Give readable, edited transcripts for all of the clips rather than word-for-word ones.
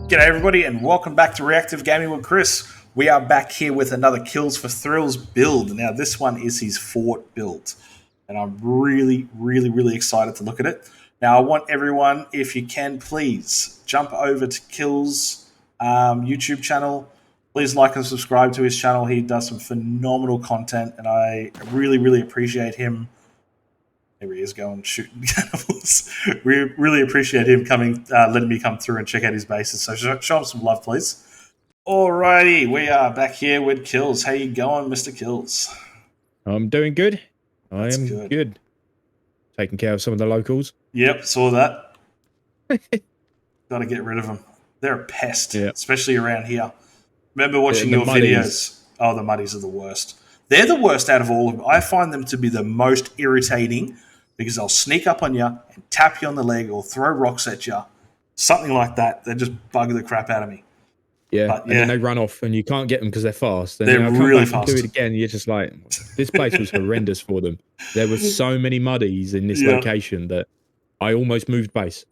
G'day everybody and welcome back to Reactive Gaming with Chris. We are back here with another Kills for Thrills build. Now this one is his fort build and I'm really excited to look at it. Now I want everyone, if you can, please jump over to Kills YouTube channel. Please like and subscribe to his channel. He does some phenomenal content and I really appreciate him. There he is going shooting cannibals. We really appreciate him coming, letting me come through and check out his bases. So show him some love, please. Alrighty, we are back here with Kills. How you going, Mr. Kills? I'm doing good. That's I am good. Taking care of some of the locals. Yep, saw that. Got to get rid of them. They're a pest, especially around here. Remember watching your videos? Oh, the muddies are the worst. They're the worst out of all of them. I find them to be the most irritating because they'll sneak up on you and tap you on the leg or throw rocks at you. Something like that. They just bug the crap out of me. Yeah, and then they run off and you can't get them because they're fast. And they're really fast. Do it again. You're just like, this place was horrendous for them. There were so many muddies in this location that I almost moved base.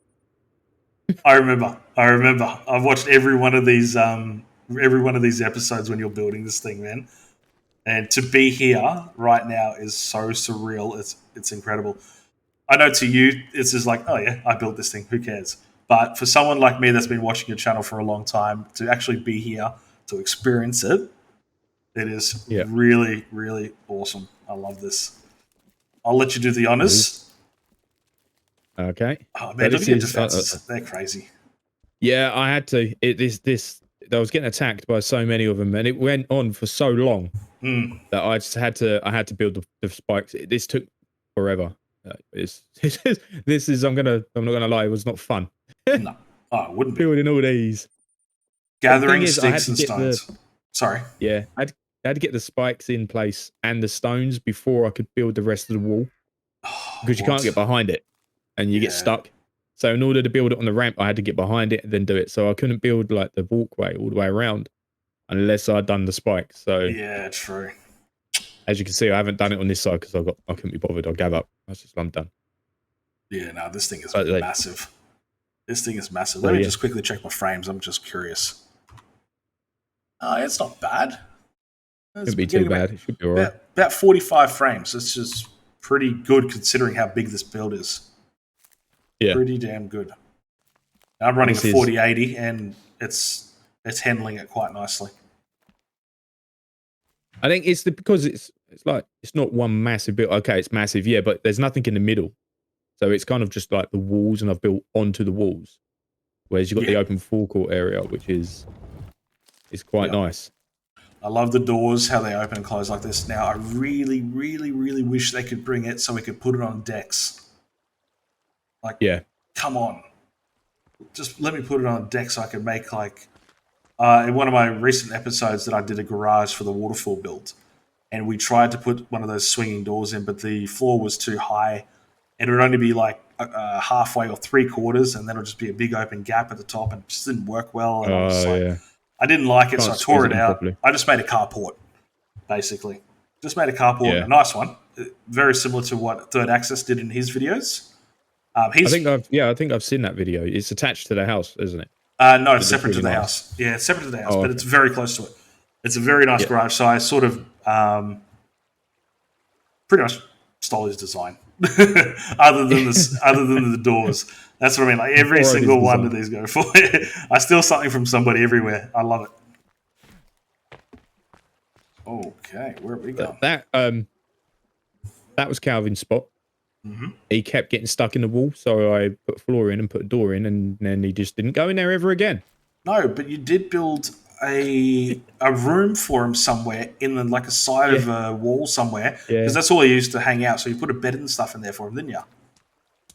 I remember. I've watched every one of these episodes when you're building this thing, man. And to be here right now is so surreal. It's incredible. I know to you, it's just like, oh yeah, I built this thing. Who cares? But for someone like me that's been watching your channel for a long time, to actually be here to experience it, it is really awesome. I love this. I'll let you do the honors. Okay. Oh man, look at your defenses. They're crazy. Yeah, I had to. I was getting attacked by so many of them, and it went on for so long that I just had to build the spikes. This took forever. This is I'm not gonna lie, it was not fun. No, it wouldn't be. Building all these, gathering sticks and stones. Sorry. Yeah, I had to get the spikes in place and the stones before I could build the rest of the wall, because you can't get behind it and you get stuck. So in order to build it on the ramp, I had to get behind it and then do it. So I couldn't build like the walkway all the way around unless I'd done the spikes. So yeah, true. As you can see, I haven't done it on this side because I couldn't be bothered. I gave up. I'm done. Yeah, no, this thing is massive. This thing is massive. Let me just quickly check my frames. I'm just curious. It's not bad. It shouldn't be too bad. It should be all right. About 45 frames. It's just pretty good considering how big this build is. Yeah. Pretty damn good. I'm running a 4080 and it's handling it quite nicely. I think it's because it's not one massive build. Okay, it's massive, yeah, but there's nothing in the middle. So it's kind of just like the walls, and I've built onto the walls. Whereas you've got the open forecourt area, which is quite nice. I love the doors, how they open and close like this. Now, I really wish they could bring it so we could put it on decks. Like, come on. Just let me put it on a deck so I can make, like... in one of my recent episodes that I did a garage for the waterfall build, and we tried to put one of those swinging doors in, but the floor was too high, and it would only be like halfway or 3/4, and then it'll just be a big open gap at the top, and it just didn't work well. And I didn't like it, so I tore it out. Properly. I just made a carport, basically. Just made a carport, a nice one, very similar to what Third Access did in his videos. I think I've seen that video. It's attached to the house, isn't it? No, it's separate to the house. Yeah, it's separate to the house, but it's very close to it. It's a very nice garage, so I sort of pretty much stole his design. other than the doors. That's what I mean. Like every single one of these go for it. I steal something from somebody everywhere. I love it. Okay, where have we gone? That was Calvin's spot. He kept getting stuck in the wall, so I put a floor in and put a door in, and then he just didn't go in there ever again. No, but you did build a room for him somewhere in a side of a wall somewhere, because that's all he used to hang out. So you put a bed and stuff in there for him, didn't you?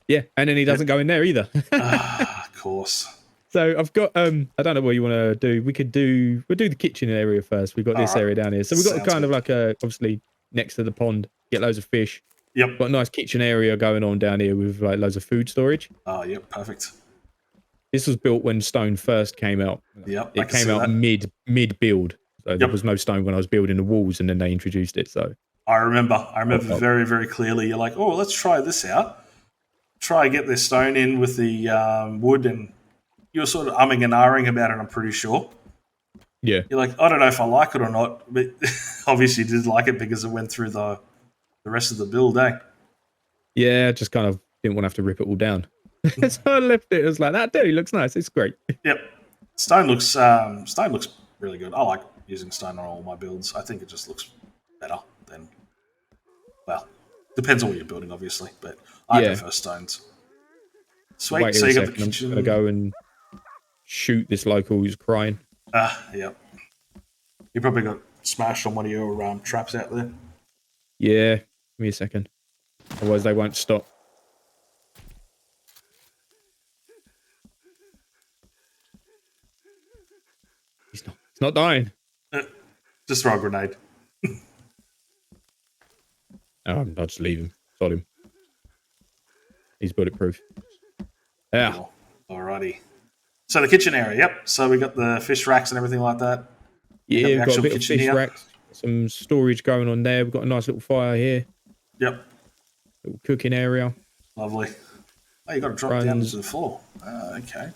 Yeah, and then he doesn't go in there either. Of course. So I've got I don't know what you want to do. We'll do the kitchen area first. We've got this area down here, so we've got kind of like obviously next to the pond, get loads of fish. Yep. Got a nice kitchen area going on down here with like loads of food storage. Oh, yep, perfect. This was built when stone first came out. Yep, it came out mid build. So there was no stone when I was building the walls, and then they introduced it. So I remember very clearly. You're like, oh, let's try this out. Try get this stone in with the wood, and you were sort of umming and ahhing about it, I'm pretty sure. Yeah. You're like, I don't know if I like it or not, but obviously you did like it because it went through the rest of the build, eh? Yeah, I just kind of didn't want to have to rip it all down. So I left it. It was like, that dude looks nice. It's great. Yep. Stone looks really good. I like using stone on all my builds. I think it just looks better than, well, depends on what you're building, obviously, but I prefer stones. Sweet. Wait so a you got second. the kitchen. I'm gonna go and shoot this local who's crying. Yep. You probably got smashed on one of your traps out there. Yeah. Give me a second. Otherwise they won't stop. He's not dying. Just throw a grenade. I'll just leave him. Sod him. He's bulletproof. Yeah. Cool. Alrighty. So the kitchen area, yep. So we got the fish racks and everything like that. Yeah, we've got a bit of fish racks. Some storage going on there. We've got a nice little fire here. Yep. Little cooking area. Lovely. Oh, you got to drop down to the floor. Okay.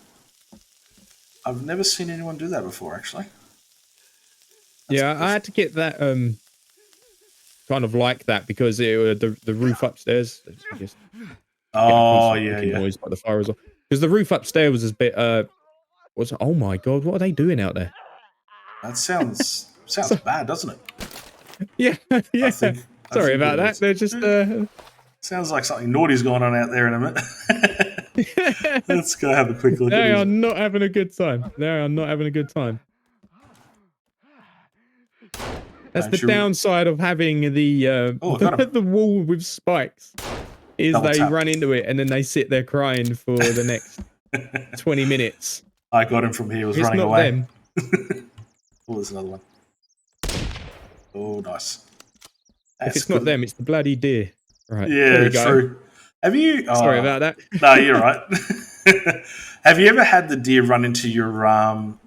I've never seen anyone do that before, actually. That's I had to get that kind of like that because the roof upstairs. Noise by the fire as well. Because the roof upstairs was a bit. Oh my god! What are they doing out there? That sounds bad, doesn't it? Yeah. I Sorry about that. They're just. Sounds like something naughty's going on out there in a minute. Let's go have a quick look. They are not having a good time. They are not having a good time. That's the downside of having the wall with spikes. Is they run into it and then they sit there crying for the next 20 minutes. I got him from here. He was running away. Them. Oh, there's another one. Oh, nice. If it's not them, it's the bloody deer. Right. Yeah, true. Have you? Sorry about that. No, you're right. Have you ever had the deer run into your,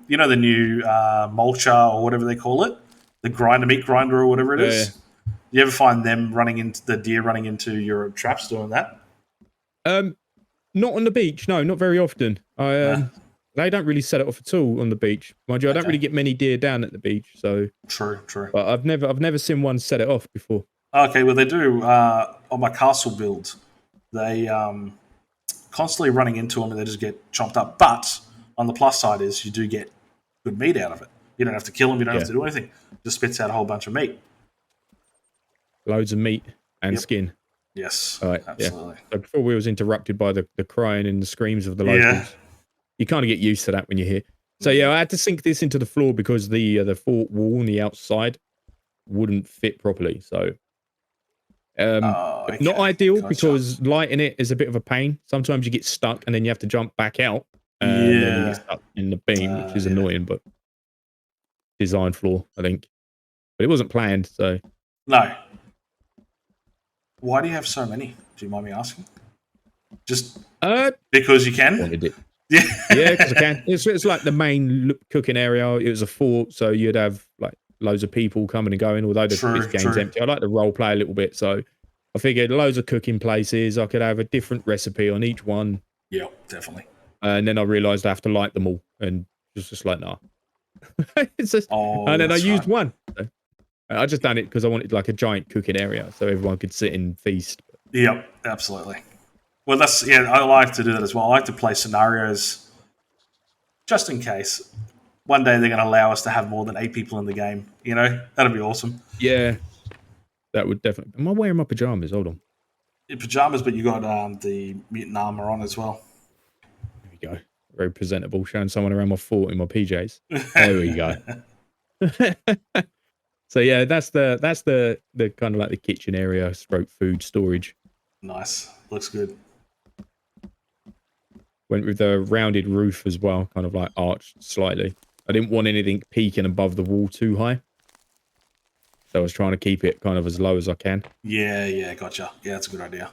the new mulcher or whatever they call it, the meat grinder or whatever it is? Yeah. You ever find them running into your traps doing that? Not on the beach. No, not very often. They don't really set it off at all on the beach. Mind you, I don't really get many deer down at the beach. So true. But I've never seen one set it off before. Okay, well they do on my castle build. They constantly running into them and they just get chomped up. But on the plus side is you do get good meat out of it. You don't have to kill them. You don't have to do anything. It just spits out a whole bunch of meat. Loads of meat and skin. Yes, right, absolutely. Yeah. So before we was interrupted by the crying and the screams of the locals, you kind of get used to that when you're here. So I had to sink this into the floor because the fort wall on the outside wouldn't fit properly. So not ideal because lighting it is a bit of a pain. Sometimes you get stuck and then you have to jump back out and then you get stuck in the beam, which is annoying, but design flaw, I think. But it wasn't planned, so. No. Why do you have so many? Do you mind me asking? Just because you can? Wanted it. Yeah, because I can. It's like the main cooking area. It was a fort, so you'd have like loads of people coming and going, although the game's empty. I like to role play a little bit, so I figured loads of cooking places. I could have a different recipe on each one. Yeah, definitely. And then I realised I have to light them all, and just like, nah. It's just, and then I used one. So I just done it because I wanted like a giant cooking area so everyone could sit and feast. Yep, absolutely. Well, I like to do that as well. I like to play scenarios just in case one day they're going to allow us to have more than 8 people in the game. You know, that'd be awesome. Yeah, that would definitely. Am I wearing my pajamas? Hold on. Your pajamas, but you got the mutant armor on as well. There we go. Very presentable. Showing someone around my fort in my PJs. There we go. So yeah, that's the kind of like the kitchen area, / food storage. Nice. Looks good. Went with the rounded roof as well, kind of like arched slightly. I didn't want anything peeking above the wall too high. So I was trying to keep it kind of as low as I can. Yeah, gotcha. Yeah, that's a good idea.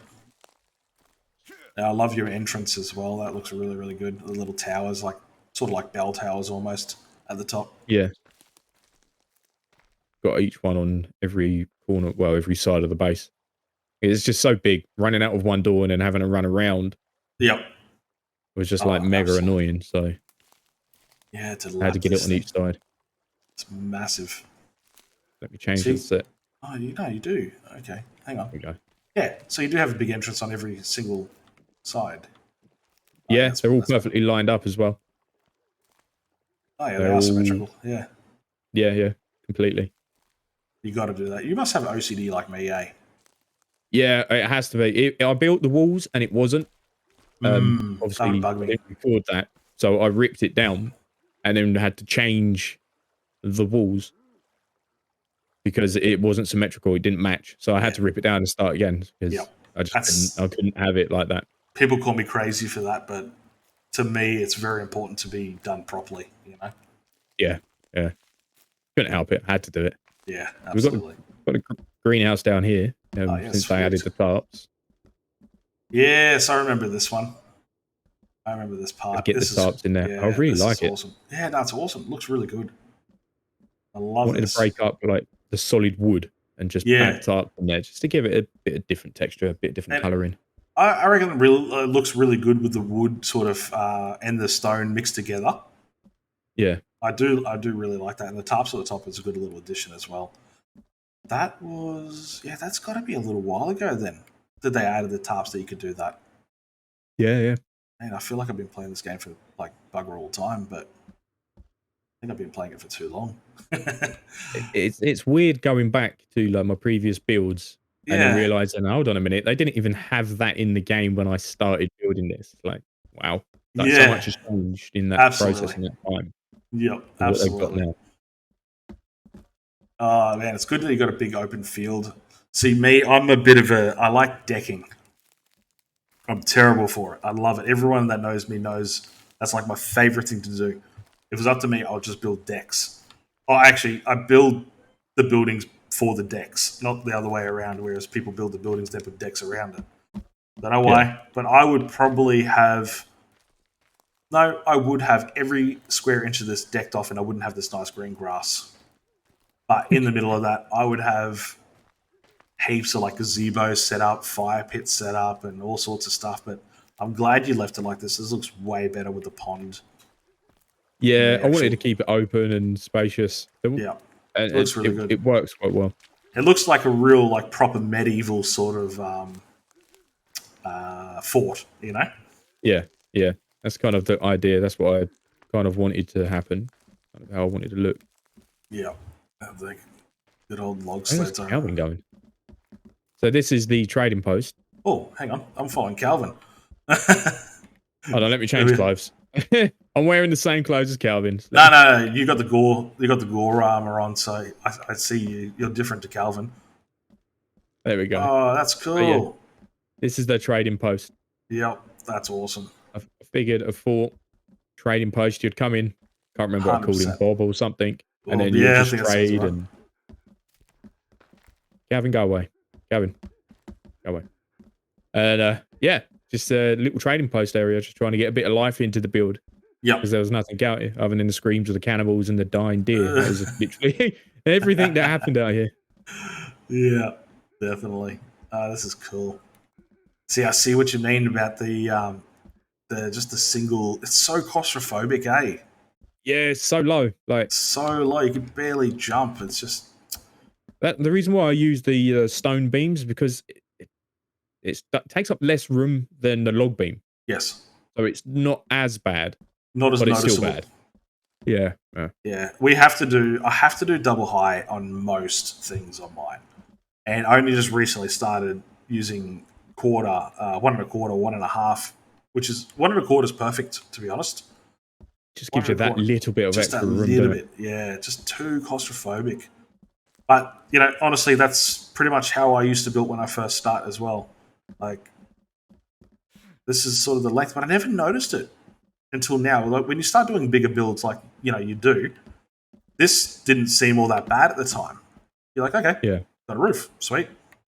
I love your entrance as well. That looks really, really good. The little towers, like sort of like bell towers almost at the top. Yeah. Got each one on every corner, well, every side of the base. It's just so big. Running out of one door and then having to run around. Yep. Was just like mega annoying. So Yeah, to I had to get it on each side. It's massive. Let me change the set. Oh, you do. Okay, hang on. There we go. Yeah, so you do have a big entrance on every single side. Yeah, they're all perfectly lined up as well. Oh yeah, they are symmetrical. Yeah. Yeah, completely. You got to do that. You must have OCD like me, eh? Yeah, it has to be. I built the walls and it wasn't. Obviously, bug me. I didn't record that, so I ripped it down and then had to change the walls because it wasn't symmetrical. It didn't match, so I had to rip it down and start again because I couldn't have it like that. People call me crazy for that, but to me, it's very important to be done properly. You know. Yeah. Couldn't help it. I had to do it. Yeah, absolutely. We've got a greenhouse down here since they added the tarps. Yes, I remember this one. I remember this part. Get the tarps in there. I really like it. Awesome. Yeah, that's awesome. It looks really good. I love it. I wanted to break up like the solid wood and just pack tarps in there just to give it a bit of different texture, a bit of different colouring. I reckon it really looks really good with the wood sort of and the stone mixed together. Yeah. I do really like that. And the tarps at the top is a good little addition as well. That was, that's got to be a little while ago then that they added the tarps that you could do that. Yeah. Man, I feel like I've been playing this game for like bugger all time, but I think I've been playing it for too long. It's weird going back to like my previous builds and then realizing, hold on a minute, they didn't even have that in the game when I started building this. Like, wow, so much has changed in that process in that time. Yep, absolutely. Oh man, it's good that you got a big open field. See, I'm a bit of I like decking. I'm terrible for it. I love it. Everyone that knows me knows that's like my favorite thing to do. If it was up to me, I'll just build decks. Oh, actually, I build the buildings for the decks, not the other way around, whereas people build the buildings, they put decks around it. Don't know why, but I would probably have... No, I would have every square inch of this decked off and I wouldn't have this nice green grass. But in the middle of that, I would have heaps of like gazebos set up, fire pits set up, and all sorts of stuff. But I'm glad you left it like this. This looks way better with the pond. Yeah, I wanted to keep it open and spacious. Yeah, it looks really good. It works quite well. It looks like a real, like, proper medieval sort of fort, you know? Yeah. That's kind of the idea. That's what I kind of wanted to happen. Kind of how I wanted to look. Yeah. Like good old log sleds. Calvin going. So this is the trading post. Oh, hang on. I'm following Calvin. Hold on, let me change clothes. I'm wearing the same clothes as Calvin. So. No. You got the gore armor on, so I see you. You're different to Calvin. There we go. Oh, that's cool. Yeah, this is the trading post. Yep, that's awesome. I figured a fort trading post, you'd come in, can't remember what I called him, Bob or something, and then you just trade and... Calvin, go away. Calvin, go away. And just a little trading post area, just trying to get a bit of life into the build. Yeah, because there was nothing out here other than the screams of the cannibals and the dying deer. That was literally everything that happened out here. Yeah, definitely. This is cool. See, I see what you mean about the single. It's so claustrophobic, eh? Yeah, it's so low. Like so low, you can barely jump. It's just the reason why I use the stone beams because it takes up less room than the log beam. Yes. So it's not as bad. Not as noticeable. It's still bad. Yeah. Yeah. I have to do double high on most things on mine. And I only just recently started using quarter, 1 1/4, 1.5, which is 1 1/4 is perfect, to be honest. Just gives you that little bit of extra room. Just a little bit, yeah. Just too claustrophobic. But, honestly, that's pretty much how I used to build when I first start as well. Like, this is sort of the length, but I never noticed it until now. Like, when you start doing bigger builds like, you do, this didn't seem all that bad at the time. You're like, okay, got a roof, sweet,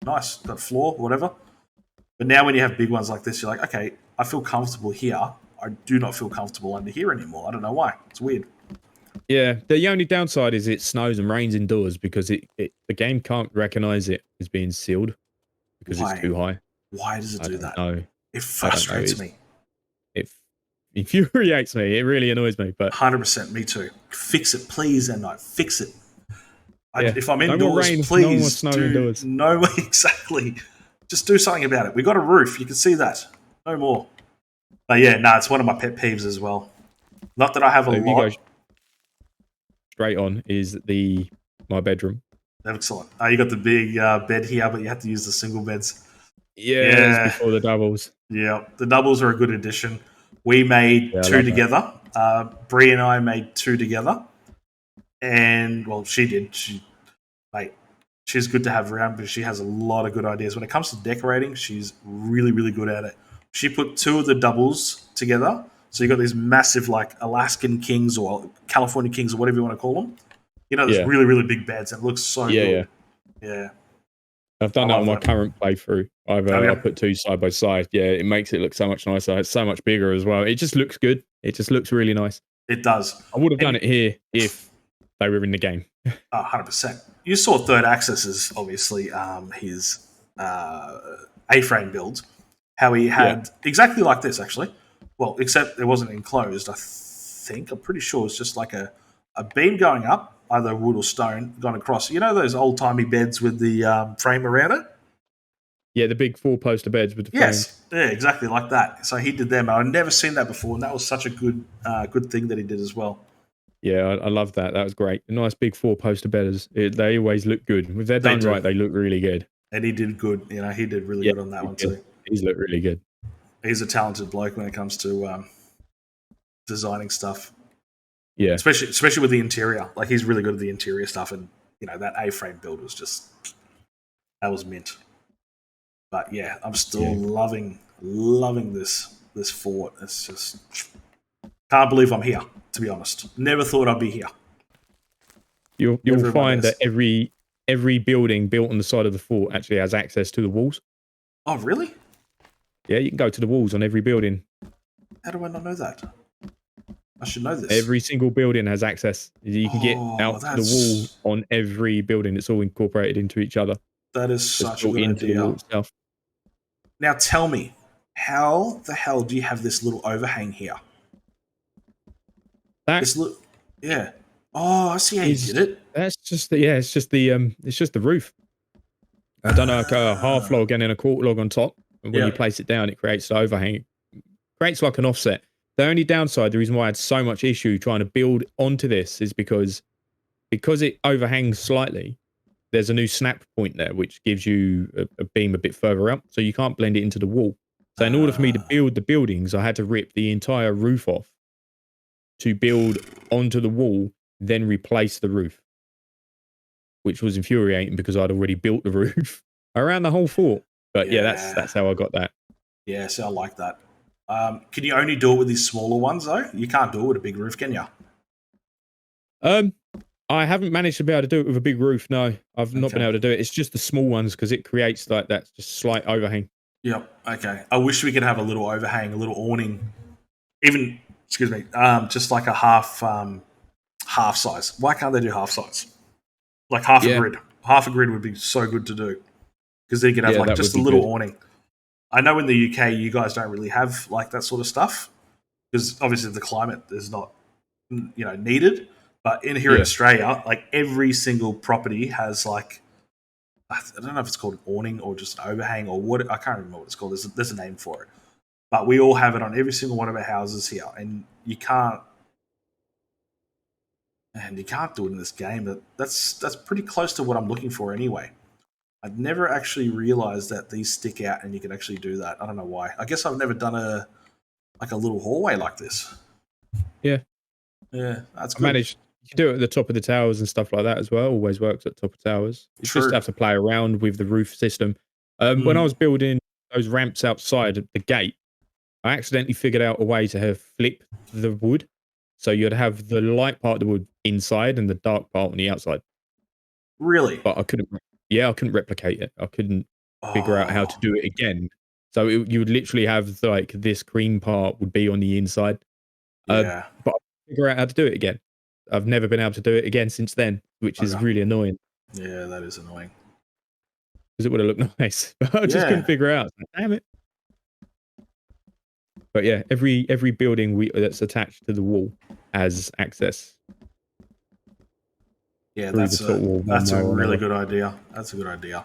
nice, got a floor, whatever. But now when you have big ones like this, you're like, okay, I feel comfortable here. I do not feel comfortable under here anymore. I don't know why. It's weird. Yeah, the only downside is it snows and rains indoors because the game can't recognize it as being sealed because it's too high. Why does it do that? No, it frustrates me. It infuriates me. It really annoys me. But 100%, me too. Fix it, please, and I fix it. yeah. If I'm No more indoors, rain, please no more snow indoors. No, exactly. Just do something about it. We got a roof. You can see that. No more. But yeah, it's one of my pet peeves as well. Not that I have a So if you lot. go straight on is my bedroom. Excellent. You got the big bed here, but you have to use the single beds. Yeah, it's before the doubles. Yeah, the doubles are a good addition. We made two together. Brie and I made two together. And, well, she did. She's good to have around because she has a lot of good ideas. When it comes to decorating, she's really, really good at it. She put two of the doubles together. So you got these massive, like, Alaskan kings or California kings or whatever you want to call them. You know, those really, really big beds. It looks so good. Yeah. I've done that on my current playthrough. I put two side by side. Yeah, it makes it look so much nicer. It's so much bigger as well. It just looks good. It just looks really nice. It does. I would have done it here if they were in the game. 100%. You saw Third Axis as obviously his A-frame build. How he had exactly like this, actually. Well, except it wasn't enclosed, I think. I'm pretty sure it's just like a beam going up, either wood or stone, gone across. You know those old-timey beds with the frame around it? Yeah, the big four-poster beds with the frames. Yeah, exactly like that. So he did them. I'd never seen that before, and that was such a good thing that he did as well. Yeah, I love that. That was great. A nice big four-poster bedders. They always look good. If they're done right, they look really good. And he did good. He did really good on that one too. He's looked really good. He's a talented bloke when it comes to designing stuff. Yeah, especially with the interior. Like he's really good at the interior stuff, and that A-frame build was that was mint. But yeah, I'm still loving this fort. It's just can't believe I'm here. To be honest, never thought I'd be here. You'll find that every building built on the side of the fort actually has access to the walls. Oh, really? Yeah, you can go to the walls on every building. How do I not know that? I should know this. Every single building has access. You can get out to the wall on every building. It's all incorporated into each other. That is such a good idea. Now tell me, how the hell do you have this little overhang here? Yeah. Oh, I see how you did it. That's just it's just the roof. I've done like a half log and then a quarter log on top. And when you place it down, it creates the overhang. It creates like an offset. The only downside, the reason why I had so much issue trying to build onto this is because it overhangs slightly. There's a new snap point there, which gives you a beam a bit further up, so you can't blend it into the wall. So in order for me to build the buildings, I had to rip the entire roof off to build onto the wall, then replace the roof, which was infuriating because I'd already built the roof around the whole fort. But yeah, that's how I got that. Yeah, so I like that. Can you only do it with these smaller ones though? You can't do it with a big roof, can you? I haven't managed to be able to do it with a big roof. No, I've not been able to do it. It's just the small ones because it creates like that just slight overhang. Yep. Okay. I wish we could have a little overhang, a little awning, even just like a half size. Why can't they do half size? Like half a grid. Half a grid would be so good to do because then you could have like just a little awning. I know in the UK you guys don't really have like that sort of stuff because obviously the climate is not needed. But in here in Australia, like every single property has like, I don't know if it's called an awning or just an overhang or what. I can't remember what it's called. There's a name for it. But we all have it on every single one of our houses here, and you can't do it in this game. But that's pretty close to what I'm looking for anyway. I'd never actually realized that these stick out and you can actually do that. I don't know why. I guess I've never done a little hallway like this. Yeah, that's good. You can do it at the top of the towers and stuff like that as well. Always works at the top of towers. You just have to play around with the roof system. When I was building those ramps outside the gate, I accidentally figured out a way to have flip the wood. So you'd have the light part of the wood inside and the dark part on the outside. Really? But I couldn't replicate it. I couldn't figure out how to do it again. So you would literally have like this cream part would be on the inside. But I couldn't figure out how to do it again. I've never been able to do it again since then, which is really annoying. Yeah, that is annoying. Because it would have looked nice. But I just couldn't figure out. Damn it. But yeah, every building that's attached to the wall has access. Yeah, that's a really good idea. That's a good idea.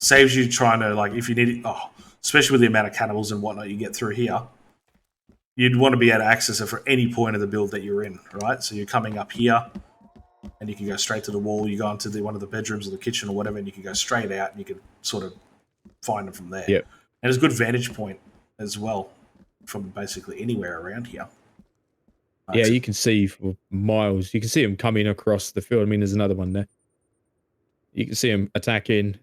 Saves you trying to, like, if you need it, especially with the amount of cannibals and whatnot you get through here, you'd want to be able to access it for any point of the build that you're in, right? So you're coming up here, and you can go straight to the wall. You go into one of the bedrooms or the kitchen or whatever, and you can go straight out, and you can sort of find them from there. Yep. And it's a good vantage point as well from basically anywhere around here. Yeah, you can see for miles. You can see them coming across the field. I mean, there's another one there. You can see them attacking.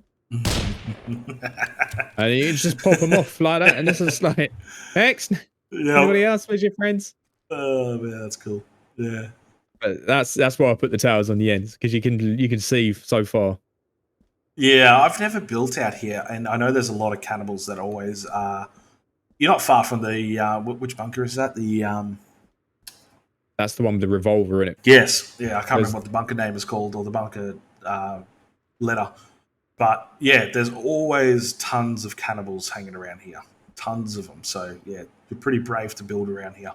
And you just pop them off like that. And this is like, X, anybody else with your friends? Oh, man, that's cool. Yeah. But that's why I put the towers on the ends, because you can see so far. Yeah, I've never built out here. And I know there's a lot of cannibals that always are. You're not far from the, which bunker is that? That's the one with the revolver in it. Yes. Yeah, I can't remember what the bunker name is called, or the bunker letter. But yeah, there's always tons of cannibals hanging around here. Tons of them. So yeah, you're pretty brave to build around here.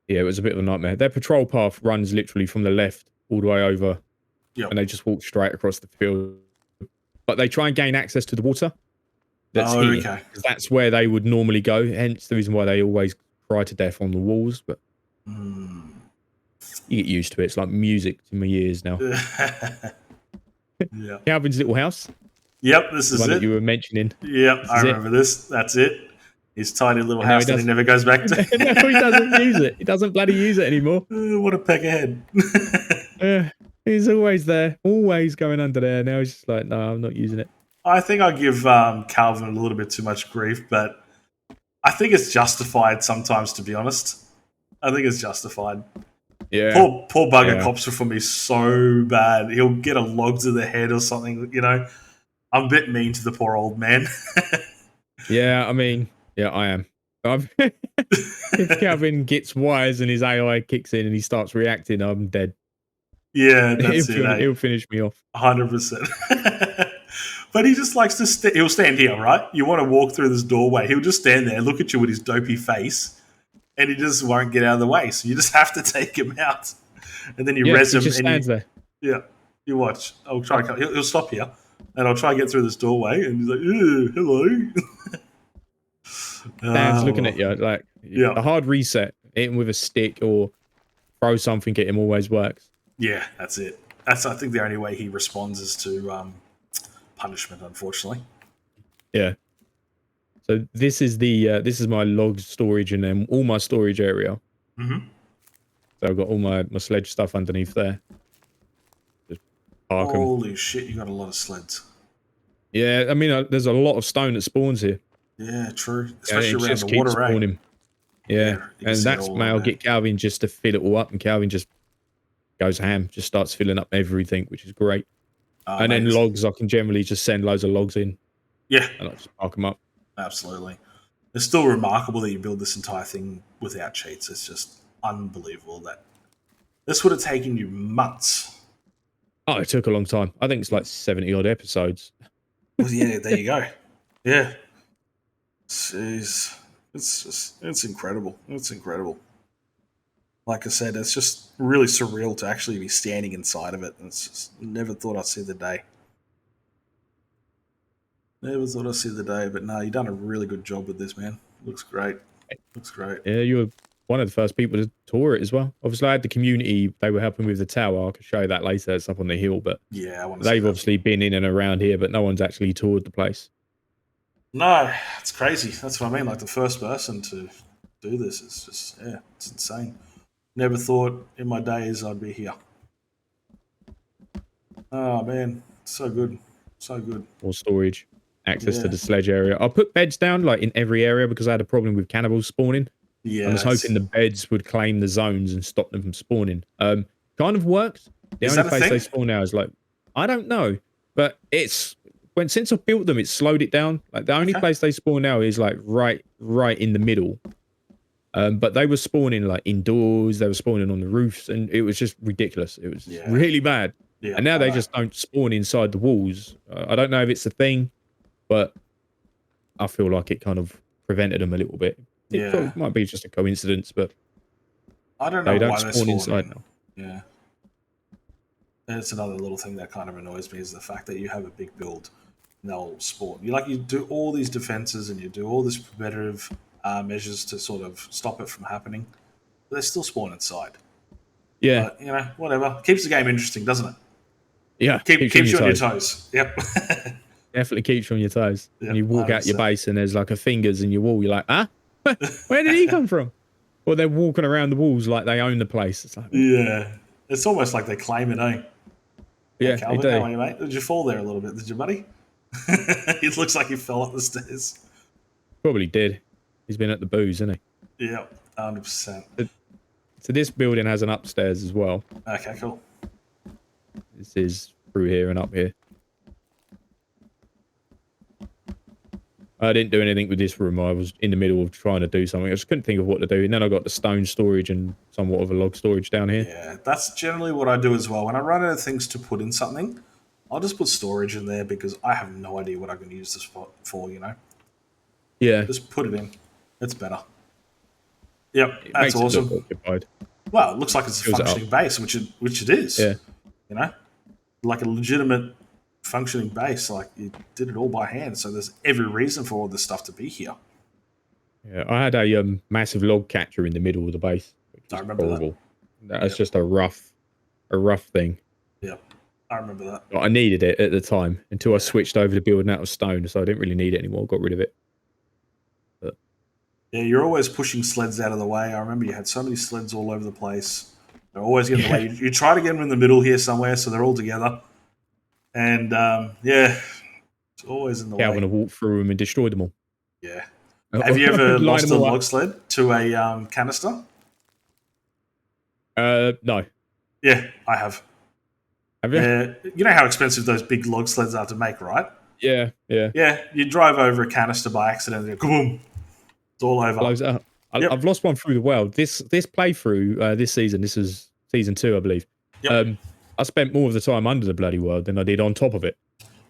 Yeah, it was a bit of a nightmare. Their patrol path runs literally from the left all the way over. Yep. And they just walk straight across the field. But they try and gain access to the water. That's here, okay. Because that's where they would normally go. Hence the reason why they always cry to death on the walls. But you get used to it. It's like music to my ears now. Yeah. Calvin's little house. Yep, this is the one it. that you were mentioning. Yep, I remember this. That's it. His tiny little house that he never goes back to. No, he doesn't use it. He doesn't bloody use it anymore. What a peck ahead. He's always there, always going under there. Now he's just like, no, I'm not using it. I think I give Calvin a little bit too much grief, but I think it's justified sometimes, to be honest. I think it's justified. Yeah. Poor bugger cops for me so bad. He'll get a log to the head or something, you know. I'm a bit mean to the poor old man. Yeah, I mean, yeah, I am. If Calvin gets wise and his AI kicks in and he starts reacting, I'm dead. Yeah, that's it. He'll finish me off. 100%. But he just likes to he'll stand here, right? You want to walk through this doorway. He'll just stand there, look at you with his dopey face, and he just won't get out of the way. So you just have to take him out. And then you res him. He just stands there. Yeah, you watch. I'll try. He'll stop here, and I'll try to get through this doorway, and he's like, hello. Stands looking at you. Like, the hard reset, hit him with a stick or throw something at him always works. Yeah, that's it. That's, I think, the only way he responds is to punishment, unfortunately. Yeah. So this is this is my log storage and then all my storage area. Mm-hmm. So I've got all my sledge stuff underneath there. Just park them. Holy shit, you got a lot of sleds. Yeah, I mean, there's a lot of stone that spawns here. Yeah, true. Especially around the keeps water, spawning. Yeah, and that's I'll get Calvin just to fill it all up, and Calvin just goes ham, just starts filling up everything, which is great. And then logs, I can generally just send loads of logs in. Yeah. And I'll just park them up. Absolutely. It's still remarkable that you build this entire thing without cheats. It's just unbelievable that this would have taken you months. Oh, it took a long time. I think it's like 70 odd episodes. Well, yeah, there you go. Yeah. Jeez. It's incredible. It's incredible. Like I said, it's just really surreal to actually be standing inside of it. It's just never thought I'd see the day. Never thought I'd see the day, but no, you've done a really good job with this, man. Looks great. Looks great. Yeah, you were one of the first people to tour it as well. Obviously, I had the community. They were helping with the tower. I could show you that later. It's up on the hill, but yeah, they've obviously been in and around here, but no one's actually toured the place. No, it's crazy. That's what I mean. Like the first person to do this is just, it's insane. Never thought in my days I'd be here. Oh man, so good, so good. More storage, access to the sledge area. I'll put beds down like in every area because I had a problem with cannibals spawning. Yeah, I was hoping the beds would claim the zones and stop them from spawning. Kind of worked. The only place they spawn now is like, I don't know, but since I built them, it's slowed it down. Like the only place they spawn now is like right in the middle. But they were spawning like indoors, they were spawning on the roofs, and it was just ridiculous. It was really bad. Yeah, and now they just don't spawn inside the walls. I don't know if it's a thing, but I feel like it kind of prevented them a little bit. Yeah. It might be just a coincidence, but I don't know they don't why they're spawn spawning. inside now. Yeah. And it's another little thing that kind of annoys me is the fact that you have a big build and they'll spawn. You do all these defenses and you do all these preventative measures to sort of stop it from happening, but they still spawn inside. Yeah. But, whatever. Keeps the game interesting, doesn't it? Yeah. Keeps you on your toes. Yep. Definitely keeps you on your toes. Yep, and you walk 100%. out your base and there's like a fingers in your wall. You're like, ah, where did he come from? Or they're walking around the walls like they own the place. It's like, yeah. It's almost like they claim it, eh? Yeah, Calvin, they do. how are you, mate? Did you fall there a little bit? Did you, buddy? It looks like he fell up the stairs. Probably did. He's been at the booze, isn't he? Yep, 100%. So this building has an upstairs as well. Okay, cool. This is through here and up here. I didn't do anything with this room. I was in the middle of trying to do something. I just couldn't think of what to do. And then I got the stone storage and somewhat of a log storage down here. Yeah, that's generally what I do as well. When I run out of things to put in something, I'll just put storage in there because I have no idea what I'm going to use this for, Yeah. Just put it in. It's better. Yep, that's awesome. Well, it looks like it's a functioning base, which it is. Yeah. Like a legitimate functioning base. Like you did it all by hand, so there's every reason for all this stuff to be here. Yeah, I had a massive log catcher in the middle of the base. I remember that. That's just a rough thing. Yeah, I remember that. But I needed it at the time until I switched over to building out of stone, so I didn't really need it anymore. Got rid of it. But yeah, you're always pushing sleds out of the way. I remember you had so many sleds all over the place. They're always getting in the way. You try to get them in the middle here somewhere, so they're all together. And it's always in the way. I want to walk through them and destroy them all. Yeah. Have you ever lost a log sled to a canister? No. Yeah, I have. Have you? You know how expensive those big log sleds are to make, right? Yeah. Yeah, you drive over a canister by accident and kaboom! It's all over. Blows up. I've lost one through the world. This playthrough, this season, this was season 2, I believe. Yep. I spent more of the time under the bloody world than I did on top of it.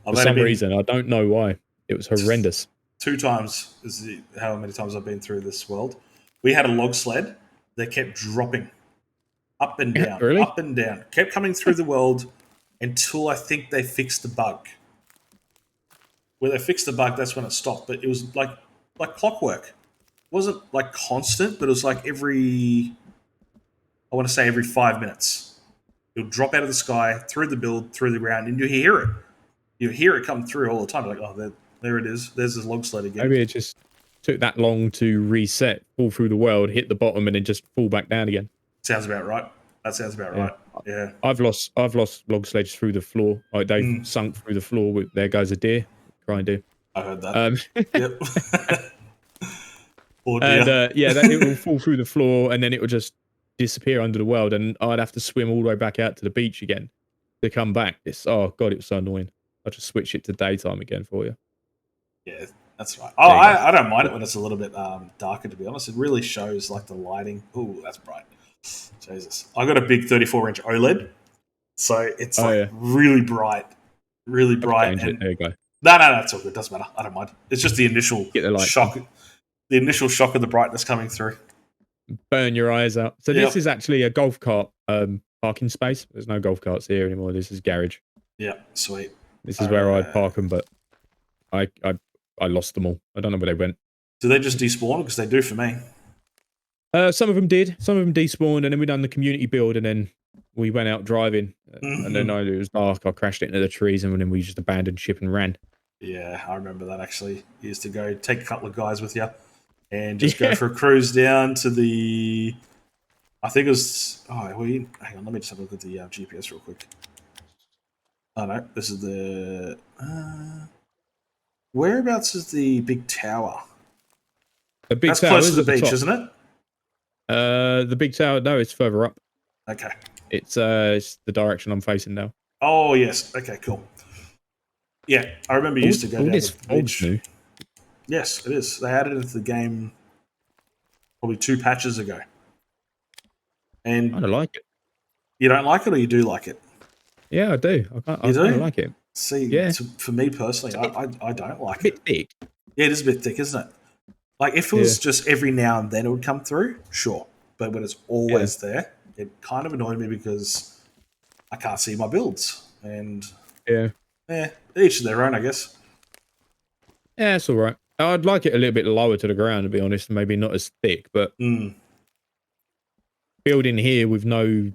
For some reason, I don't know why. It was horrendous. 2 times is how many times I've been through this world. We had a log sled that kept dropping up and down, really? Up and down. Kept coming through the world until I think they fixed the bug. When they fixed the bug, that's when it stopped. But it was like clockwork. It wasn't like constant, but it was like every 5 minutes. It'll drop out of the sky, through the build, through the ground, and you hear it. You hear it come through all the time. You're like, oh, there it is. There's this log sled again. Maybe it just took that long to reset, fall through the world, hit the bottom, and then just fall back down again. Sounds about right. That sounds about right. Yeah. I've lost log sledges through the floor. Like they've sunk through the floor with there goes a deer. Try and do. I heard that. Yep. Oh, and it will fall through the floor and then it will just disappear under the world, and I'd have to swim all the way back out to the beach again to come back. Oh god, it was so annoying. I'll just switch it to daytime again for you. Yeah, that's right. Oh, I don't mind it when it's a little bit darker, to be honest. It really shows like the lighting. Ooh, that's bright. Jesus. I got a big 34-inch OLED, so it's really bright. Really bright. There you go. No, it's all good. Doesn't matter. I don't mind. It's just the initial shock. The initial shock of the brightness coming through. Burn your eyes out. So this is actually a golf cart parking space. There's no golf carts here anymore. This is garage. Yeah, sweet. This is where I'd park them, but I lost them all. I don't know where they went. Do they just despawn? Because they do for me. Some of them did. Some of them despawned, and then we done the community build, and then we went out driving. And then it was dark. I crashed it into the trees, and then we just abandoned ship and ran. Yeah, I remember that actually. You used to go take a couple of guys with you and just go for a cruise down to the... I think it was... hang on, let me just have a look at the GPS real quick. Oh, no, this is the... whereabouts is the big tower? The big That's tower close to the beach, isn't it? The big tower, no, it's further up. Okay. It's the direction I'm facing now. Oh, yes. Okay, cool. Yeah, I remember you used to go down to the beach. New. Yes, it is. They added it into the game probably 2 patches ago. And I don't like it. You don't like it, or you do like it? Yeah, I do. I don't like it. See, for me personally, I don't like it. A bit thick. Yeah, it is a bit thick, isn't it? Like if it was just every now and then it would come through, sure. But when it's always there, it kind of annoyed me because I can't see my builds. And each their own, I guess. Yeah, it's all right. I'd like it a little bit lower to the ground, to be honest, and maybe not as thick. But building here with no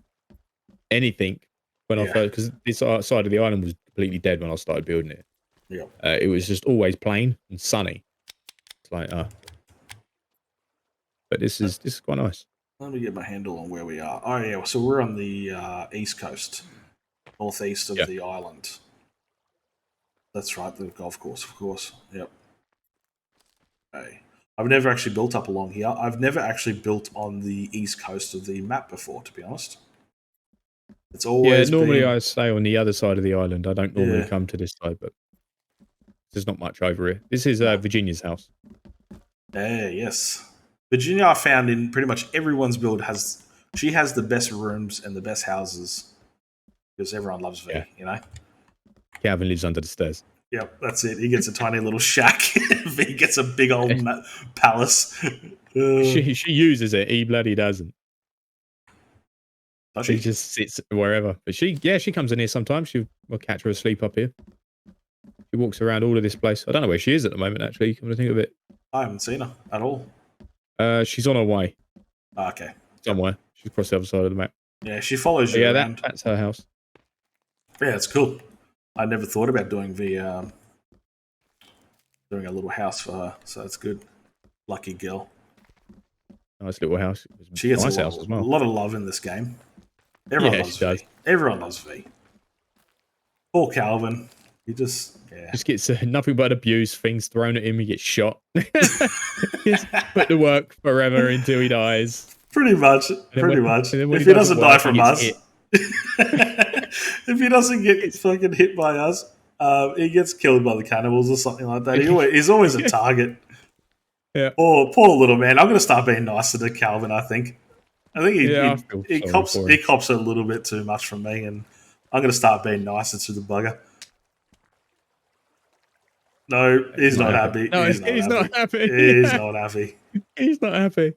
anything when I first, because this side of the island was completely dead when I started building it. Yeah, it was just always plain and sunny. It's like, but this is quite nice. Let me get my handle on where we are. Oh yeah, so we're on the east coast, northeast of the island. That's right, the golf course, of course. Yep. Okay. I've never actually built up along here. I've never actually built on the east coast of the map before, to be honest. It's always normally I stay on the other side of the island. I don't normally come to this side, but there's not much over here. This is Virginia's house. Yes. Virginia, I found in pretty much everyone's build she has the best rooms and the best houses because everyone loves V, you know? Calvin lives under the stairs. Yep, that's it. He gets a tiny little shack. V gets a big old palace. She uses it. He bloody doesn't. Does she just sits wherever. But she comes in here sometimes. We'll catch her asleep up here. She walks around all of this place. I don't know where she is at the moment, actually. Come to think of it. I haven't seen her at all. She's on her way. Okay. Somewhere. She's across the other side of the map. Yeah, she follows you around. That's her house. Yeah, it's cool. I never thought about doing doing a little house for her, so it's good. Lucky girl. Nice little house. She gets a lot of love in this game. Everyone loves V. Everyone loves V. Poor Calvin. He just gets nothing but abuse, things thrown at him. He gets shot. He's put to work forever until he dies. Pretty much. If he doesn't die from us, if he doesn't get fucking hit by us, he gets killed by the cannibals or something like that. He's always a target. Yeah. Oh, poor little man. I'm going to start being nicer to Calvin, I think. He cops a little bit too much from me, and I'm going to start being nicer to the bugger. No, he's not happy. No, he's not happy. He's not happy. He's not happy.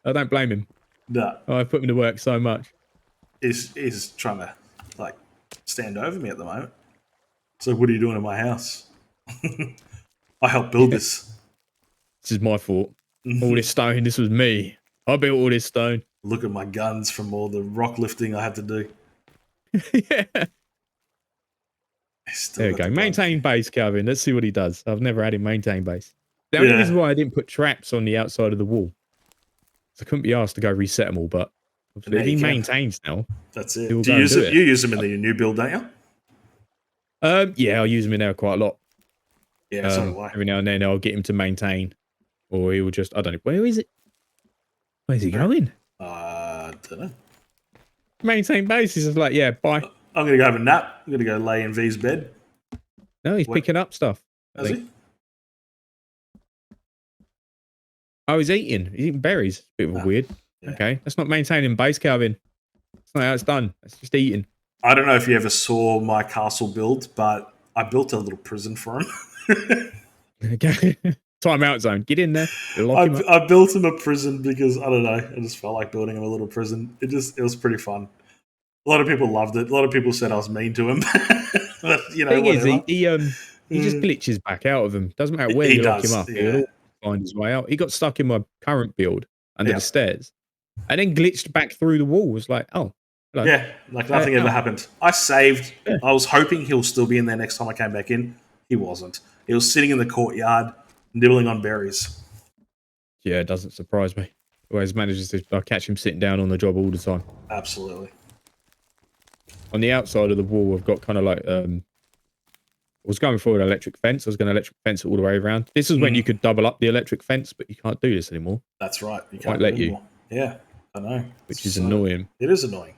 I don't blame him. No. I've put him to work so much. He's trying to stand over me at the moment. So what are you doing in my house? I helped build this. This is my fault. All this stone, this was me. I built all this stone. Look at my guns from all the rock lifting I had to do. There we go. Maintain base, Calvin. Let's see what he does. I've never had him maintain base. The only reason why I didn't put traps on the outside of the wall, I couldn't be asked to go reset them all, but if he maintains now, that's it. You use them in the new build, don't you? Yeah, I'll use them in there quite a lot. Yeah, so do I. Every now and then I'll get him to maintain, or he will just, I don't know, where is it? Where's he going? I don't know. Maintain base. He's just like, yeah, bye. I'm going to go have a nap. I'm going to go lay in V's bed. No, he's picking up stuff. Is he? Oh, he's eating. He's eating berries. Bit of a weird. Yeah. Okay, that's not maintaining base, Calvin. That's not how it's done. It's just eating. I don't know if you ever saw my castle build, but I built a little prison for him. Okay. Time out zone. Get in there. I built him a prison because, I don't know, I just felt like building him a little prison. It was pretty fun. A lot of people loved it. A lot of people said I was mean to him. But, you know, thing is, he just glitches back out of them. Doesn't matter where you lock him up. He'll find his way out. He got stuck in my current build under the stairs and then glitched back through the wall. Was like, oh. Hello. Yeah, like nothing ever happened. I saved. Yeah. I was hoping he'll still be in there next time I came back in. He wasn't. He was sitting in the courtyard, nibbling on berries. Yeah, it doesn't surprise me. Always manages to catch him sitting down on the job all the time. Absolutely. On the outside of the wall, I've got kind of like, I was going for an electric fence. I was going to electric fence it all the way around. This is when you could double up the electric fence, but you can't do this anymore. That's right. You can't let you. Yeah, I know. Which is annoying. It is annoying.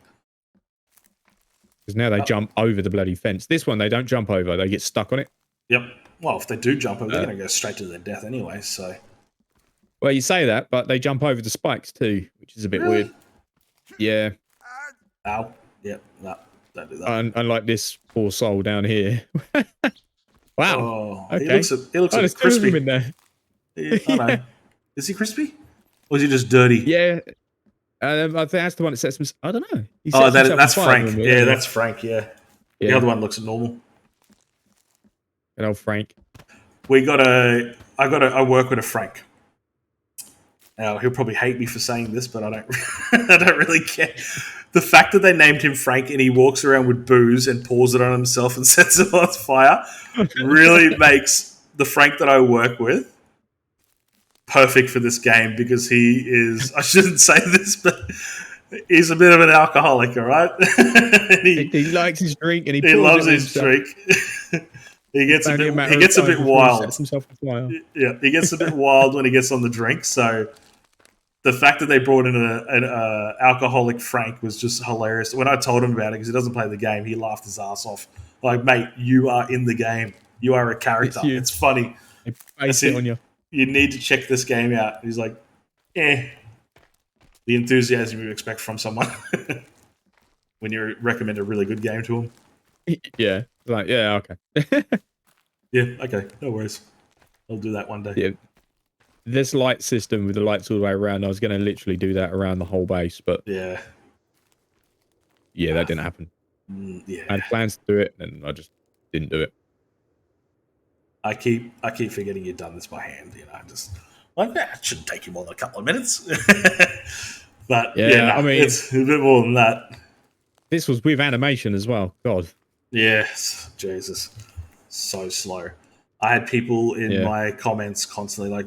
Because now they jump over the bloody fence. This one, they don't jump over. They get stuck on it. Yep. Well, if they do jump over, they're going to go straight to their death anyway, so... Well, you say that, but they jump over the spikes too, which is a bit weird. Yeah. Ow. Yep. No, don't do that. Unlike this poor soul down here. Wow. Oh, okay. He looks a bit crispy. In there. I know. Is he crispy? Or is he just dirty? Yeah. I think that's the one that sets him. I don't know. He Oh, sets himself that's on fire Frank. normally, Yeah, doesn't he? that's Frank. Yeah. Yeah. The other one looks normal. Good old Frank. I work with a Frank. Now he'll probably hate me for saying this, but I don't. I don't really care. The fact that they named him Frank and he walks around with booze and pours it on himself and sets it on fire really makes the Frank that I work with perfect for this game, because he is. I shouldn't say this, but he's a bit of an alcoholic. All right. He likes his drink and he loves his drink. He gets a bit wild. Yeah, he gets a bit wild when he gets on the drink. So the fact that they brought in an alcoholic Frank was just hilarious. When I told him about it, because he doesn't play the game, he laughed his ass off. Like, mate, you are in the game. You are a character. It's funny. I sit on you. You need to check this game out. He's like, the enthusiasm you expect from someone when you recommend a really good game to him. Yeah. Like, yeah, okay. Yeah, okay. No worries. I'll do that one day. Yeah. This light system with the lights all the way around, I was going to literally do that around the whole base, but yeah, that didn't happen. Yeah. I had plans to do it, and I just didn't do it. I keep forgetting you've done this by hand. You know, just like that. It shouldn't take you more than a couple of minutes. But I mean, it's a bit more than that. This was with animation as well. God. Yes, Jesus, so slow. I had people in my comments constantly like,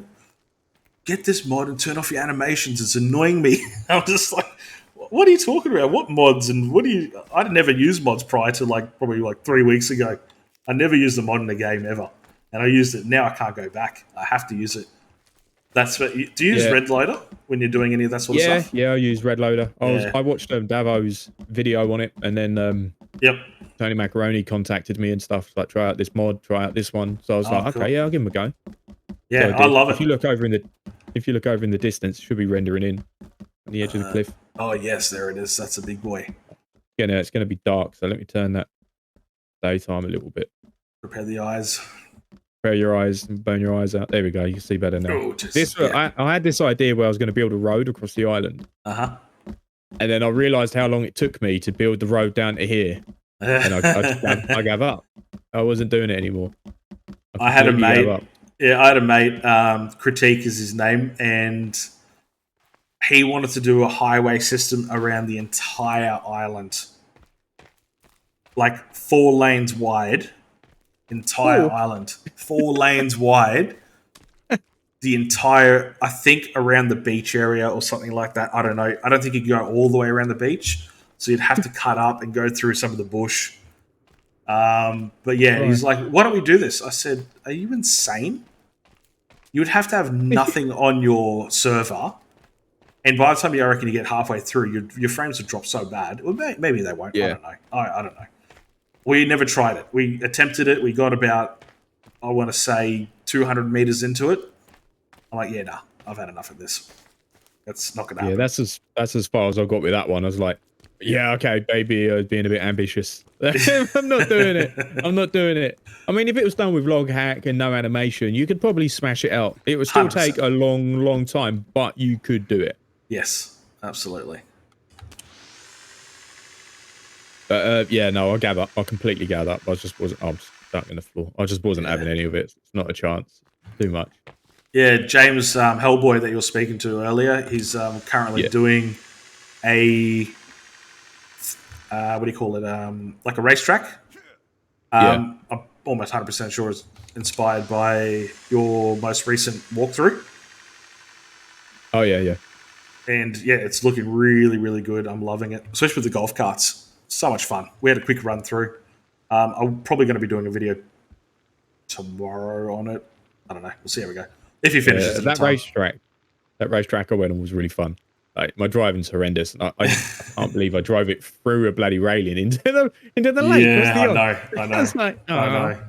"Get this mod and turn off your animations. It's annoying me." I'm just like, "What are you talking about? What mods? And what do you?" I'd never used mods prior to probably 3 weeks ago. I never used a mod in a game ever, and I used it. Now I can't go back. I have to use it. That's what. Do you use Red Loader when you're doing any of that sort of stuff? Yeah, I use Red Loader. I watched Davo's video on it, and then Tony Macaroni contacted me and stuff like, try out this mod, try out this one. So I was like, okay, I'll give him a go. Yeah, I love it. If you look over in the distance, it should be rendering in on the edge of the cliff. Oh yes, there it is. That's a big boy. Yeah, no, it's going to be dark, so let me turn that daytime a little bit. Prepare the eyes. Prepare your eyes and bone your eyes out. There we go. You can see better now. I had this idea where I was going to build a road across the island. And then I realised how long it took me to build the road down to here. And I gave up. I wasn't doing it anymore. I had a mate. Yeah, I had a mate. Critique is his name, and he wanted to do a highway system around the entire island, like 4 lanes wide. Entire island, 4 lanes wide. The entire, I think, around the beach area or something like that. I don't know. I don't think you could go all the way around the beach, so you'd have to cut up and go through some of the bush. But yeah, he's like, "Why don't we do this?" I said, "Are you insane? You would have to have nothing on your server, and by the time I reckon you get halfway through, your frames would drop so bad. Well, maybe they won't. I don't know. I don't know. We never tried it. We attempted it. We got about, I want to say, 200 meters into it. I'm like, nah, I've had enough of this. That's not going to happen. Yeah, that's as far as I got with that one. I was like, yeah, okay, baby, I was being a bit ambitious. I'm not doing it. I'm not doing it. I mean, if it was done with log hack and no animation, you could probably smash it out. It would still 100%. Take a long, long time, but you could do it. Yes, absolutely. Yeah, no, I gave up. I completely gave up. I was stuck in the floor. I just wasn't having any of it. It's not a chance. Too much. Yeah, James Hellboy that you were speaking to earlier, he's currently doing a what do you call it? Like a racetrack. I'm almost 100% sure it's inspired by your most recent walkthrough. Oh yeah. And yeah, it's looking really, really good. I'm loving it, especially with the golf carts. So much fun. We had a quick run through. I'm probably going to be doing a video tomorrow on it. I don't know. We'll see how we go. If he finishes that racetrack I went on was really fun. Like, my driving's horrendous. I can't believe I drove it through a bloody railing into the lake. Yeah, I know. I know.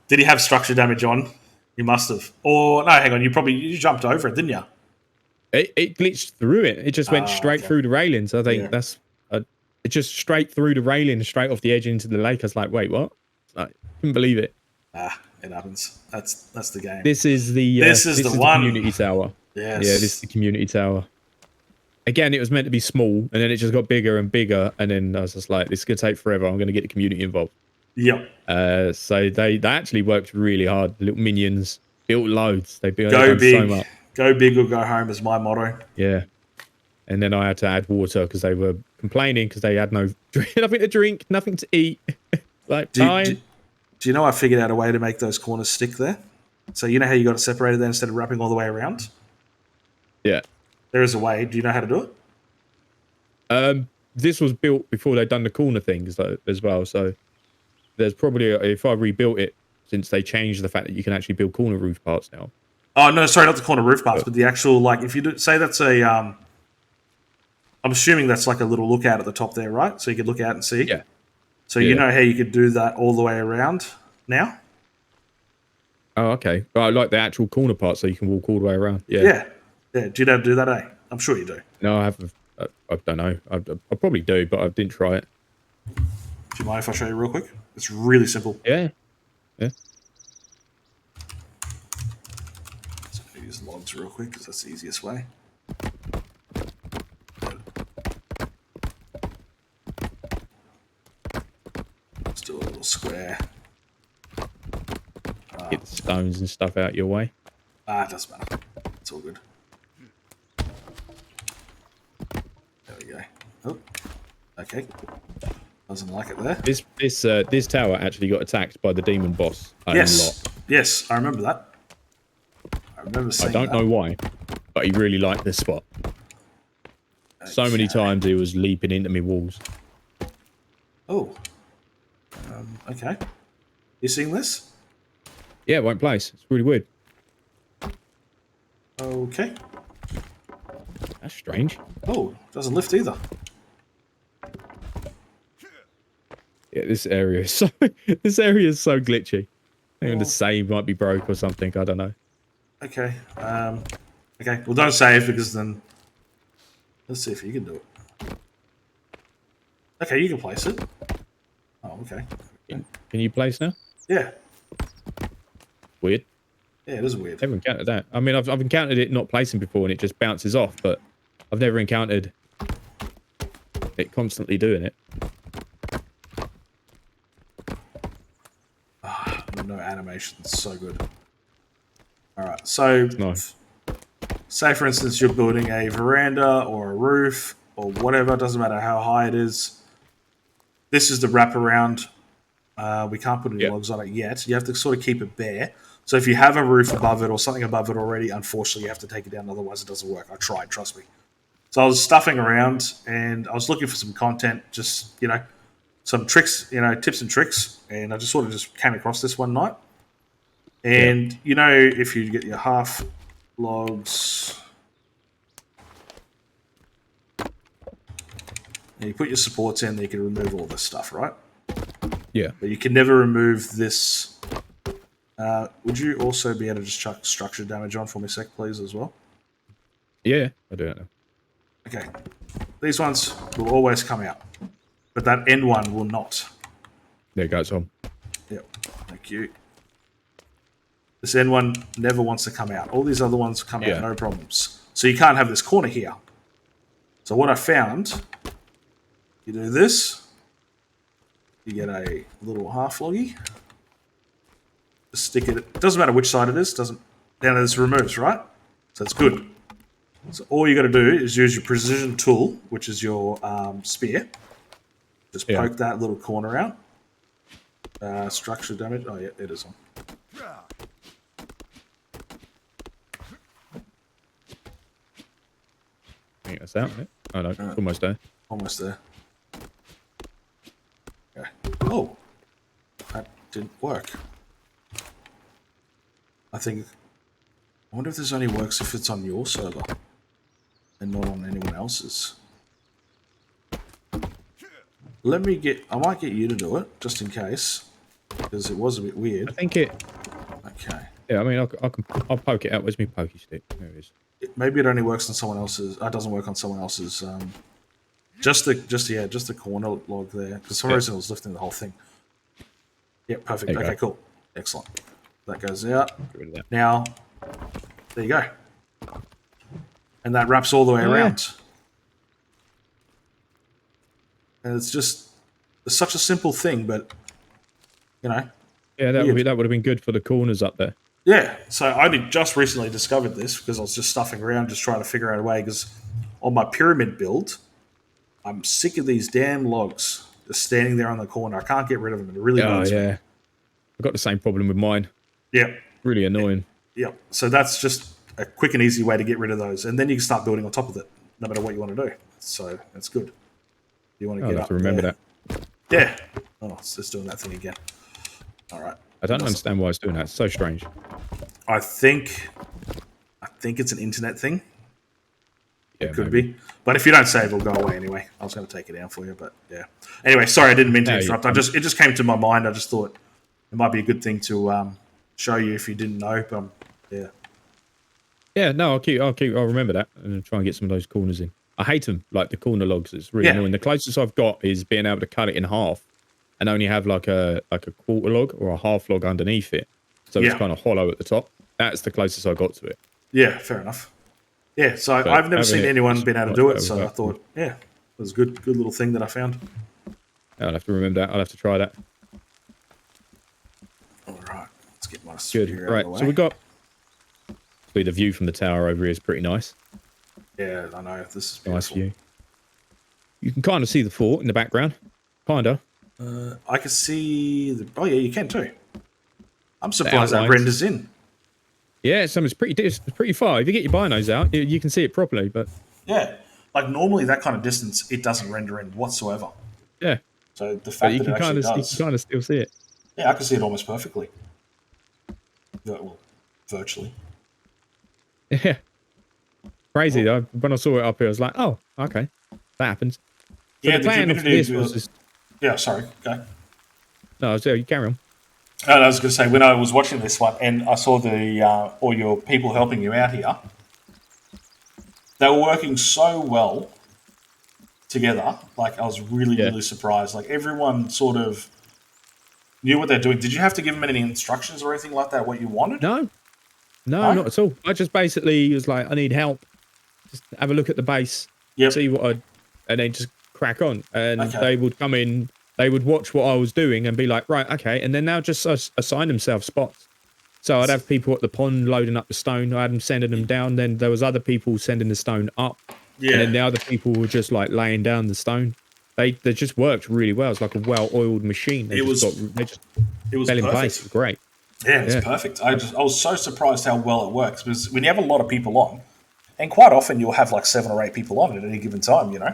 Did he have structure damage on? He must have. Or no, hang on. You jumped over it, didn't you? It glitched through it. It just went straight through the railing. So I think that's it, just straight through the railing, straight off the edge into the lake. I was like, wait, what? I couldn't believe it. It happens. That's the game. This is the one. The community tower. Yes. Yeah, this is the community tower. Again, it was meant to be small, and then it just got bigger and bigger, and then I was just like, this is going to take forever. I'm going to get the community involved. Yep. So they actually worked really hard. The little minions built loads. They built Go big. so much. Go big or go home is my motto. Yeah. And then I had to add water because they were complaining because they had nothing to drink, nothing to eat. Like, do you know I figured out a way to make those corners stick there? So you know how you got it separated there instead of wrapping all the way around? Yeah. There is a way. Do you know how to do it? This was built before they'd done the corner things as well. So there's probably, if I rebuilt it, since they changed the fact that you can actually build corner roof parts now. Oh, no, sorry, not the corner roof parts, but the actual, like, if you do, say that's a, I'm assuming that's like a little lookout at the top there, right? So you could look out and see. Yeah. So you know how you could do that all the way around now? Oh, okay. But I like the actual corner part so you can walk all the way around. Yeah. Yeah. Yeah. Do you know how to do that, eh? I'm sure you do. No, I haven't. I don't know. I probably do, but I didn't try it. Do you mind if I show you real quick? It's really simple. Yeah. Yeah. So I'm going to use logs real quick because that's the easiest way. Let's do a little square. Get the stones and stuff out your way. It doesn't matter. It's all good. There we go. Oh, okay. Doesn't like it there. This tower actually got attacked by the demon boss a lot. Yes, I remember that. I remember seeing that. I don't know why, but he really liked this spot. Okay. So many times he was leaping into me walls. Oh. Okay. You seeing this? Yeah, it won't place. It's really weird. Okay. That's strange. Oh, doesn't lift either. Yeah, this area is so glitchy. I think the save might be broke or something. I don't know. Okay. Okay. Well, don't save because then let's see if you can do it. Okay, you can place it. Oh, okay. Can you place now? Yeah. Weird. Yeah, it is weird. I've never encountered that. I mean, I've encountered it not placing before and it just bounces off, but I've never encountered it constantly doing it. No animation. So good. All right. So, nice. Say, for instance, you're building a veranda or a roof or whatever. Doesn't matter how high it is. This is the wraparound. We can't put any logs on it yet. You have to sort of keep it bare. So if you have a roof above it or something above it already, unfortunately, you have to take it down. Otherwise, it doesn't work. I tried, trust me. So I was stuffing around and I was looking for some content, just, some tricks, tips and tricks. And I just sort of just came across this one night. And, if you get your half logs, and you put your supports in, you can remove all this stuff, right? Yeah. But you can never remove this. Would you also be able to just chuck structure damage on for me a sec, please, as well? Yeah, I do that now. Okay. These ones will always come out, but that end one will not. There you go, Tom. Yep. Thank you. This end one never wants to come out. All these other ones come out, no problems. So you can't have this corner here. So what I found, you do this, you get a little half loggy. Stick it. It doesn't matter which side it is. Doesn't. Now this removes, right? So it's good. So all you got to do is use your precision tool, which is your spear. Just poke that little corner out. Structure damage. Oh yeah, it is on. I think that's out. Right? Oh no, it's almost there. Almost there. Okay. Oh, that didn't work. I wonder if this only works if it's on your server and not on anyone else's. I might get you to do it, just in case, because it was a bit weird. I think it... Okay. Yeah, I mean, I'll poke it out. Where's my pokey stick? There it is. Maybe it only works on someone else's... It doesn't work on someone else's... Just the corner log there, because for some reason it was lifting the whole thing. Yep, perfect. Okay, cool. Excellent. That goes out. Get rid of that. Now, there you go. and that wraps all the way Oh, around. And it's such a simple thing, but you know. Yeah, that would have been good for the corners up there. Yeah, so I just recently discovered this because I was just stuffing around, just trying to figure out a way. Because on my pyramid build, I'm sick of these damn logs just standing there on the corner. I can't get rid of them. It really annoys me. I've got the same problem with mine. Yeah, really annoying. Yeah, so that's just a quick and easy way to get rid of those, and then you can start building on top of it, no matter what you want to do. So that's good. You want to get I'll up have to remember there. that. Yeah. Oh, it's just doing that thing again. All right. I don't understand why it's doing that. It's so strange. I think it's an internet thing. Yeah, it could be. But if you don't save, it'll go away anyway. I was going to take it down for you, but yeah. Anyway, sorry, I didn't mean to interrupt. It just came to my mind. I just thought it might be a good thing to show you if you didn't know. But yeah. Yeah, no, I'll remember that and try and get some of those corners in. I hate them, like the corner logs. It's really annoying. The closest I've got is being able to cut it in half and only have like a quarter log or a half log underneath it, so it's kind of hollow at the top. That's the closest I got to it. Yeah, fair enough. Yeah, so I've never seen anyone been able to do it, so I thought, yeah, it was a good little thing that I found. I'll have to remember that. I'll have to try that. All right, let's get my spear out of the way. So we got. The view from the tower over here is pretty nice. Yeah, I know. This is nice view. You can kind of see the fort in the background. Kinda. I can see the. Oh yeah, you can too. I'm surprised that renders in. Yeah, it's pretty far. If you get your binos out, you can see it properly. But yeah, like normally that kind of distance, it doesn't render in whatsoever. Yeah. So the fact that it actually does, you can kind of still see it. Yeah, I can see it almost perfectly. Well, virtually. Yeah. Crazy though. When I saw it up here, I was like, "Oh, okay, that happens." So yeah, the plan of this was. Yeah, sorry. Okay. No, you carry on. I was going to say, when I was watching this one and I saw all your people helping you out here, they were working so well together. Like, I was really surprised. Like, everyone sort of knew what they're doing. Did you have to give them any instructions or anything like that, what you wanted? No, not at all. I just basically was like, I need help. Just have a look at the base, see what and then just crack on. And they would come in, they would watch what I was doing and be like, right, okay. And then they'll just assign themselves spots. So I'd have people at the pond loading up the stone. I had them sending them down. Then there was other people sending the stone up. Yeah. And then the other people were just like laying down the stone. They just worked really well. It's like a well-oiled machine. It was fell in place. It was great. Yeah, it was perfect. I was so surprised how well it works, because when you have a lot of people on, and quite often you'll have like 7 or 8 people on at any given time, you know?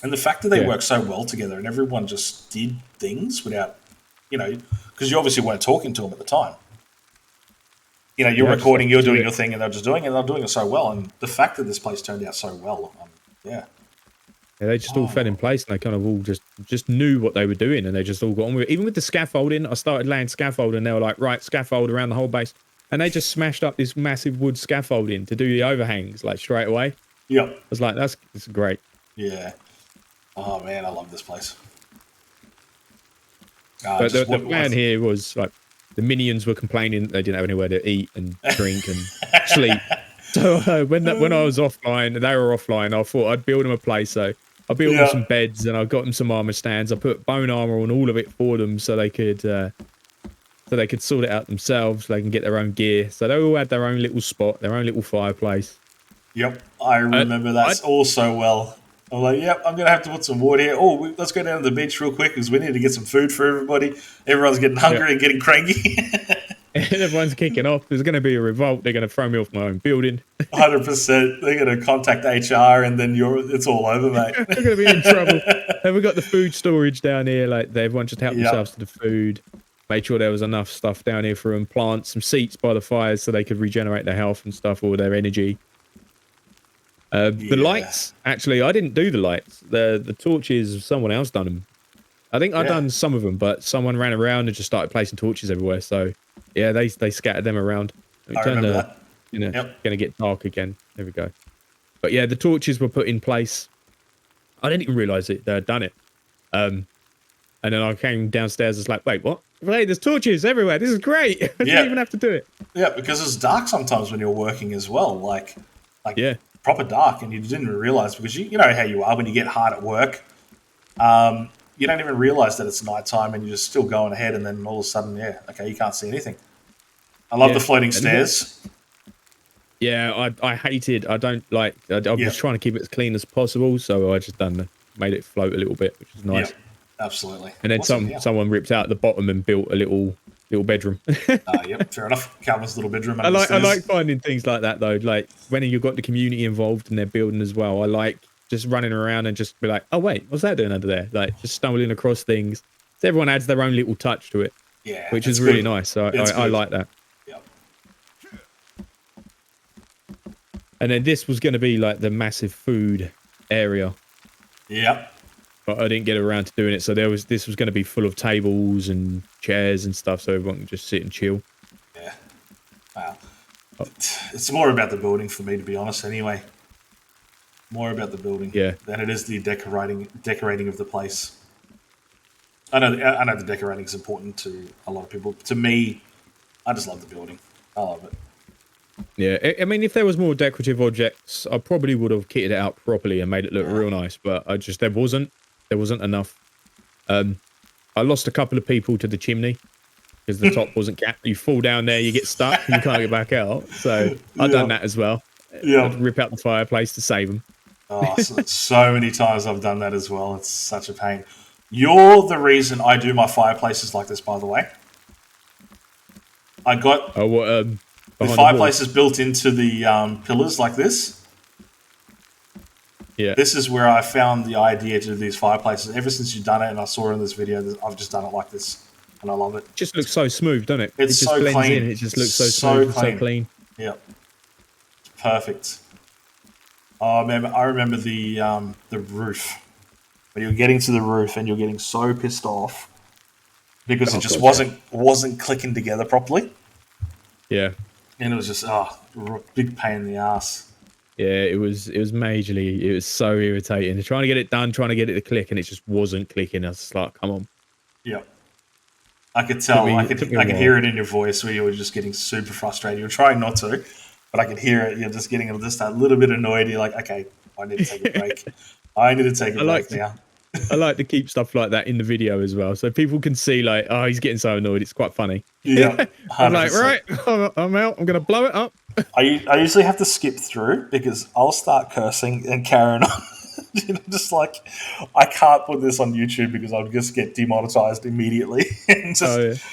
And the fact that they work so well together and everyone just did things without, you know, because you obviously weren't talking to them at the time. You know, you're recording, you're doing your thing, and they're just doing it, and they're doing it so well. And the fact that this place turned out so well, Yeah, they just all fell in place, and they kind of all just knew what they were doing, and they just all got on with it. Even with the scaffolding, I started laying scaffold, and they were like, right, scaffold around the whole base. And they just smashed up this massive wood scaffolding to do the overhangs, like, straight away. Yeah. I was like, that's great. Yeah. Oh, man, I love this place. But the plan here was, like, the minions were complaining that they didn't have anywhere to eat and drink and sleep. So when I was offline, they were offline, I thought I'd build them a place. So I built them some beds, and I got them some armor stands. I put bone armor on all of it for them, so they could sort it out themselves. So they can get their own gear. So they all had their own little spot, their own little fireplace. Yep, I remember that all so well. I'm like, yep, I'm going to have to put some water here. Oh, let's go down to the beach real quick because we need to get some food for everybody. Everyone's getting hungry and getting cranky. And everyone's kicking off. There's going to be a revolt. They're going to throw me off my own building. 100%. They're going to contact HR, and then it's all over, mate. They're going to be in trouble. And we've got the food storage down here. Like, everyone just helped themselves to the food. Made sure there was enough stuff down here for them. Plant some seats by the fires so they could regenerate their health and stuff, or their energy. The lights, actually, I didn't do the lights. The torches, someone else done them. I think I've done some of them, but someone ran around and just started placing torches everywhere. So, yeah, they scattered them around. I remember that. Going to get dark again. There we go. But yeah, the torches were put in place. I didn't even realise they had done it. And then I came downstairs and was like, wait, what? Hey, there's torches everywhere. This is great. I didn't even have to do it. Yeah, because it's dark sometimes when you're working as well. Like, like Yeah. proper dark, and you didn't even realize because you know how you are when you get hard at work. You don't even realize that it's nighttime, and you're just still going ahead, and then all of a sudden, okay, you can't see anything. I love the floating stairs. Yeah, I hated. I don't like. I was trying to keep it as clean as possible, so I just made it float a little bit, which is nice. Yeah, absolutely. And then someone ripped out the bottom and built a little bedroom. Yep, fair enough. Calvin's little bedroom. I like finding things like that though. Like when you've got the community involved and they're building as well. I like just running around and just be like, oh wait, what's that doing under there? Like just stumbling across things. So everyone adds their own little touch to it. Yeah, which is really nice. So I like that. Yep. And then this was going to be like the massive food area. Yep. But I didn't get around to doing it. So this was going to be full of tables and chairs and stuff, so everyone can just sit and chill. Yeah. Wow. It's more about the building for me, to be honest. Anyway, more about the building. Yeah. Than it is the decorating of the place. I know the decorating is important to a lot of people. To me, I just love the building. I love it. Yeah, I mean, if there was more decorative objects, I probably would have kitted it out properly and made it look real nice. But there wasn't enough. I lost a couple of people to the chimney because the top wasn't capped. You fall down there, you get stuck, and you can't get back out. So I've done that as well. Yeah, I'd rip out the fireplace to save them. Oh, so many times I've done that as well. It's such a pain. You're the reason I do my fireplaces like this, by the way. I got the fireplace is built into the pillars like this. Yeah. This is where I found the idea to do these fireplaces. Ever since you've done it and I saw it in this video, I've just done it like this. And I love it. It just looks so smooth, doesn't it? It's it just so blends clean. in. It just looks so smooth, so clean. Yeah. Perfect. Oh, man, I remember the roof. When you're getting to the roof and you're getting so pissed off because it just wasn't clicking together properly. Yeah. And it was just big pain in the ass. Yeah, it was majorly. It was so irritating. Trying to get it done, trying to get it to click, and it just wasn't clicking. I was just like, come on. Yeah. I could tell. I could hear it in your voice where you were just getting super frustrated. You were trying not to, but I could hear it. You're just getting just a little bit annoyed. You're like, okay, I need to take a break. I need to take a break now. I like to keep stuff like that in the video as well, so people can see like, oh, he's getting so annoyed. It's quite funny. Yeah, I'm like, right, I'm out. I'm gonna blow it up. I usually have to skip through because I'll start cursing and carrying on. Just like I can't put this on YouTube because I'll just get demonetized immediately.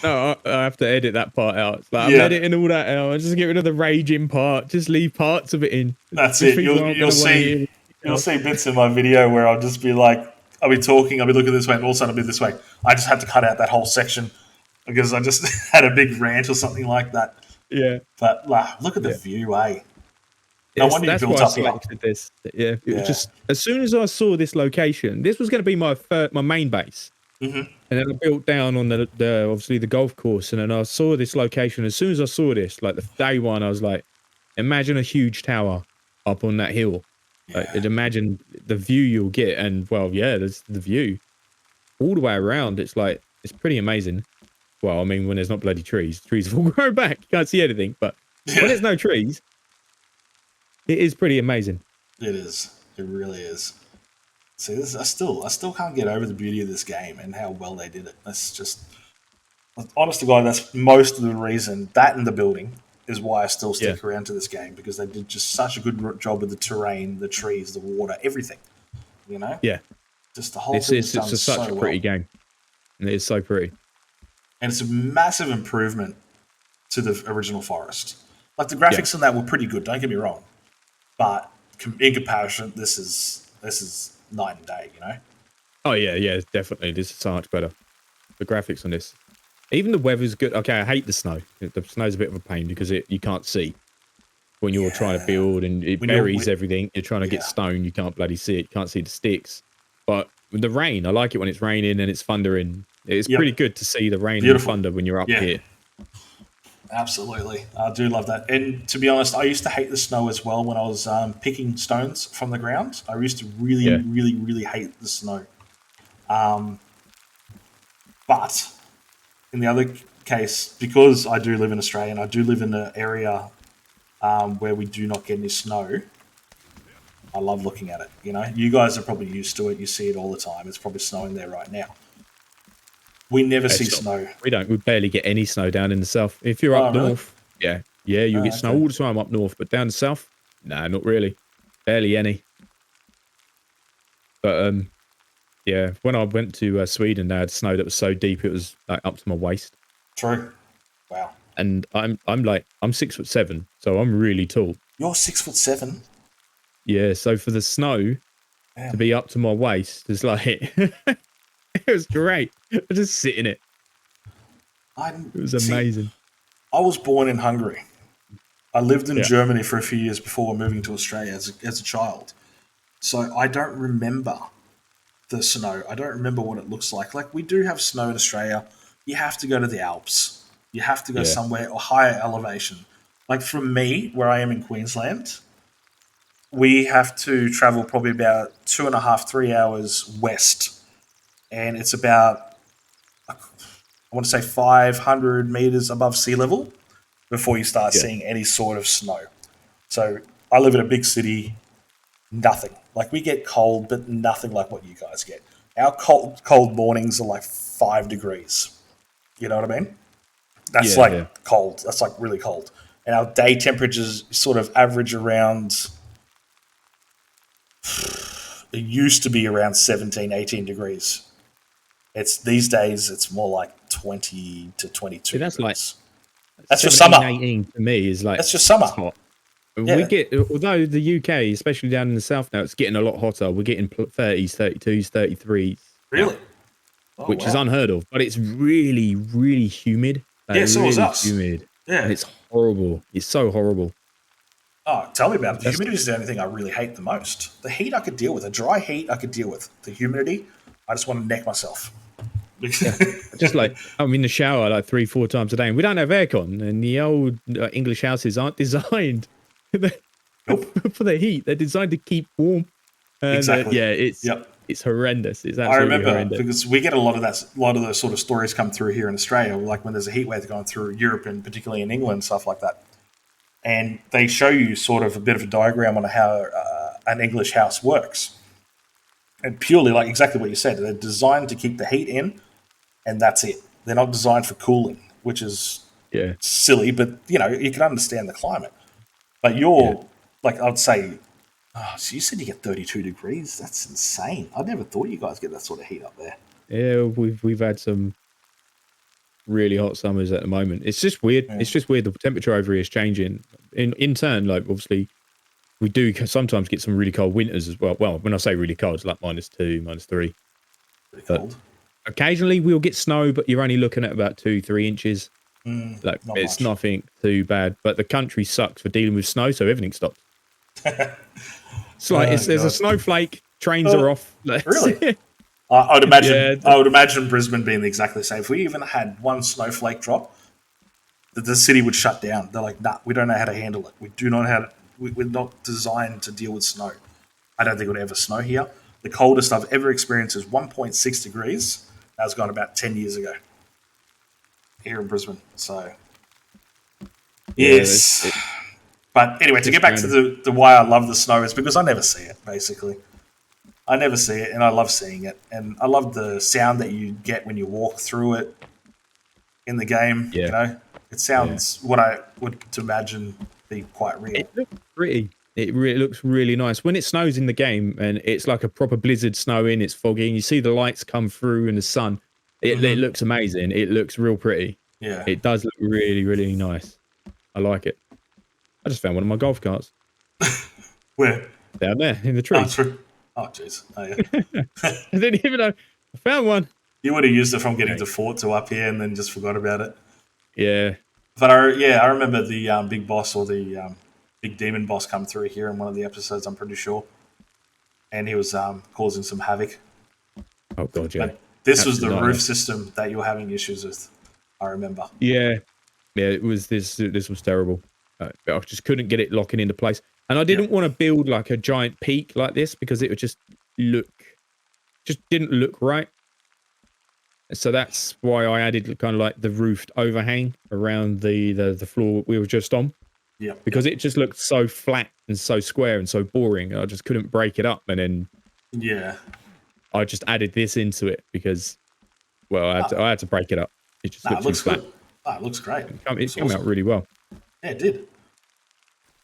No, I have to edit that part out. Like, I'm editing all that out. I just get rid of the raging part. Just leave parts of it in. That's it. You'll see bits in my video where I'll just be like, I'll be talking, I'll be looking this way, and all of a sudden I'll be this way. I just had to cut out that whole section because I just had a big rant or something like that. Yeah. But look at the view, eh? No wonder you built up selected this. Yeah. It was just as soon as I saw this location, this was going to be my main base. Mm-hmm. And then I built down on the obviously the golf course, and then I saw this location. As soon as I saw this, like the day one, I was like, imagine a huge tower up on that hill. Like, imagine the view you'll get, and there's the view all the way around. It's pretty amazing. Well, I mean, when there's not bloody trees have all grown back. You can't see anything, but when there's no trees, it is pretty amazing. It is. It really is. See, I still can't get over the beauty of this game and how well they did it. That's just, honest to God, that's most of the reason. That and the building is why I still stick around to this game, because they did just such a good job with the terrain, the trees, the water, everything. You know? Yeah. Just the whole thing is done it's such a pretty game. It is so pretty. And it's a massive improvement to the original Forest. Like, the graphics in that were pretty good, don't get me wrong. But in comparison, this is night and day, you know? Oh, yeah, definitely. This is so much better. The graphics on this. Even the weather's good. Okay, I hate the snow. The snow's a bit of a pain because you can't see when you're trying to build, and it buries everything. You're trying to get stone, you can't bloody see it. You can't see the sticks. But with the rain, I like it when it's raining and it's thundering. It's pretty good to see the rain and thunder when you're up here. Absolutely. I do love that. And to be honest, I used to hate the snow as well when I was picking stones from the ground. I used to really, really, really hate the snow. But in the other case, because I do live in Australia and I do live in an area where we do not get any snow, I love looking at it. You know, you guys are probably used to it. You see it all the time. It's probably snowing there right now. We never see snow. We don't. We barely get any snow down in the south. If you're up north, yeah, you get snow all the time up north. But down the south, nah, not really. Barely any. But yeah, when I went to Sweden, they had snow that was so deep it was like up to my waist. True. Wow. And I'm 6'7", so I'm really tall. You're 6'7". Yeah, so for the snow to be up to my waist is like it was great. I just sit in it. It was amazing. I was born in Hungary. I lived in Germany for a few years before moving to Australia as a child. So I don't remember the snow. I don't remember what it looks like. Like, we do have snow in Australia. You have to go to the Alps. You have to go somewhere or higher elevation. Like, from me, where I am in Queensland, we have to travel probably about 2.5, 3 hours west. And it's about, I want to say 500 meters above sea level before you start seeing any sort of snow. So I live in a big city, nothing. Like, we get cold, but nothing like what you guys get. Our cold mornings are like 5 degrees. You know what I mean? That's cold. That's like really cold. And our day temperatures sort of average around, it used to be around 17, 18 degrees. These days, it's more like 20 to 22 that's degrees. That's just summer. 18 to me is like, that's just summer. Hot. We get, although the UK, especially down in the south now, it's getting a lot hotter. We're getting 30s, 32s, 33s. Really? Which is unheard of. But it's really, really humid. So is us. Humid. Yeah. And it's horrible. It's so horrible. Oh, tell me about it. The humidity is the only thing I really hate the most. The heat I could deal with. A dry heat I could deal with. The humidity, I just want to neck myself. Just like, I'm in the shower like 3-4 times a day. And we don't have aircon. And the old English houses aren't designed for the heat. They're designed to keep warm. And, exactly. It's horrendous. It's absolutely I remember horrendous. Because we get a lot of those sort of stories come through here in Australia, like when there's a heat wave going through Europe and particularly in England, stuff like that. And they show you sort of a bit of a diagram on how an English house works. And purely like exactly what you said, they're designed to keep the heat in, and that's it. They're not designed for cooling, which is silly, but you can understand the climate. But like, I'd say, so you said you get 32 degrees? That's insane. I never thought you guys get that sort of heat up there. Yeah, we've had some really hot summers at the moment. It's just weird. Yeah. It's just weird. The temperature over here is changing. In turn, like, obviously, we do sometimes get some really cold winters as well. Well, when I say really cold, it's like -2, -3. Pretty cold. Occasionally we'll get snow, but you're only looking at about 2-3 inches. Like, it's nothing too bad. But the country sucks for dealing with snow, so everything stops. It's like there's a snowflake, trains are off. Really? I would imagine. I would imagine Brisbane being exactly the same. If we even had one snowflake drop, the city would shut down. They're like, nah, we don't know how to handle it. We do not have. We're not designed to deal with snow. I don't think it would ever snow here. The coldest I've ever experienced is 1.6 degrees. That was gone about 10 years ago here in Brisbane. So yes. But anyway, to get back to the why I love the snow is because I never see it, basically. I never see it, and I love seeing it. And I love the sound that you get when you walk through it in the game. Yeah. It sounds what I would imagine be quite real. It looks pretty. It really looks really nice. When it snows in the game and it's like a proper blizzard snowing, it's foggy, and you see the lights come through in the sun, it looks amazing. It looks real pretty. Yeah. It does look really, really nice. I like it. I just found one of my golf carts. Where? Down there in the tree. Oh, jeez. Oh, yeah. I didn't even know. I found one. You would have used it from getting to Fort to up here and then just forgot about it. Yeah. But I remember the big boss or the big demon boss come through here in one of the episodes, I'm pretty sure. And he was causing some havoc. Oh, God, yeah. But this was the roof system that you were having issues with, I remember. Yeah. Yeah, it was this was terrible. I just couldn't get it locking into place. And I didn't want to build like a giant peak like this because it would just didn't look right. So that's why I added kind of like the roofed overhang around the floor we were just on. Yeah. Because it just looked so flat and so square and so boring. I just couldn't break it up, and then I just added this into it because, well, I had to break it up. It just looks flat. Good. It looks great. It came out really well. Yeah, it did.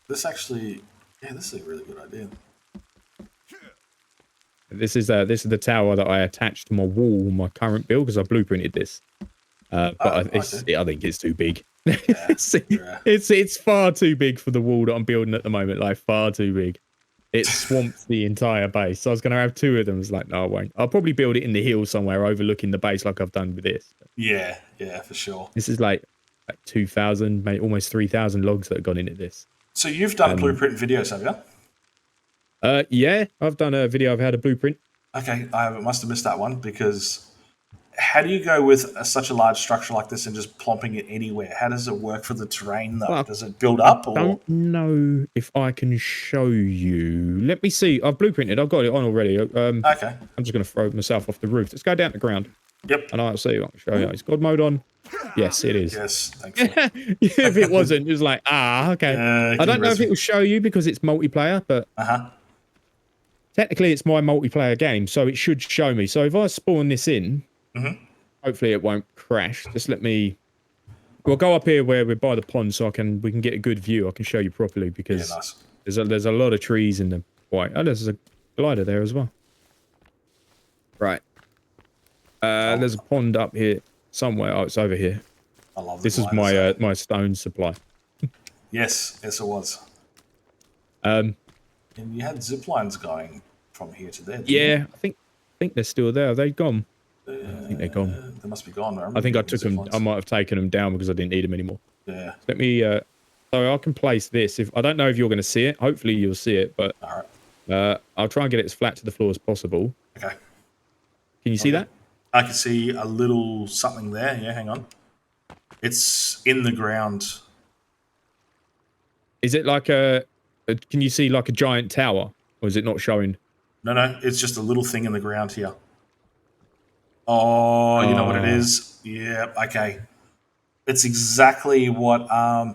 This actually, this is a really good idea. This is the tower that I attached to my wall, my current build, because I blueprinted this. But I think it's too big. Yeah, it's far too big for the wall that I'm building at the moment. Like far too big. It swamps the entire base. So I was going to have two of them. I was like, no, I won't. I'll probably build it in the hill somewhere overlooking the base like I've done with this. Yeah, for sure. This is like 2,000, maybe almost 3,000 logs that have gone into this. So you've done blueprint videos, have you? Yeah, I've done a video of how to blueprint. Okay, I must have missed that one because how do you go with such a large structure like this and just plopping it anywhere? How does it work for the terrain though? Well, does it build up? I don't know if I can show you. Let me see. I've blueprinted. I've got it on already. Okay. I'm just going to throw myself off the roof. Let's go down to the ground. Yep. And I'll see. I'll show you. Is God mode on? Yes, it is. Yes, thankfully. If it wasn't, it was like, okay. I don't know if it will show you because it's multiplayer, but technically it's my multiplayer game, so it should show me. So if I spawn this in, hopefully it won't crash. Just let me. We'll go up here where we're by the pond, so we can get a good view. I can show you properly because there's a lot of trees in the white. Oh, there's a glider there as well. Right. There's a pond up here somewhere. Oh, it's over here. I love this. Is my stone supply. Yes, it was. And you had zip lines going from here to there. Yeah, I think they're still there. They've gone. I think they're gone. They must be gone. I think I took them. I might have taken them down because I didn't need them anymore. Yeah. Let me. So I can place this. If I don't know if you're going to see it. Hopefully you'll see it. But I'll try and get it as flat to the floor as possible. Okay. Can you see that? I can see a little something there. Yeah, hang on. It's in the ground. Is it like a can you see like a giant tower? Or is it not showing? No. It's just a little thing in the ground here. Oh, you know what it is? Yeah, okay. It's exactly what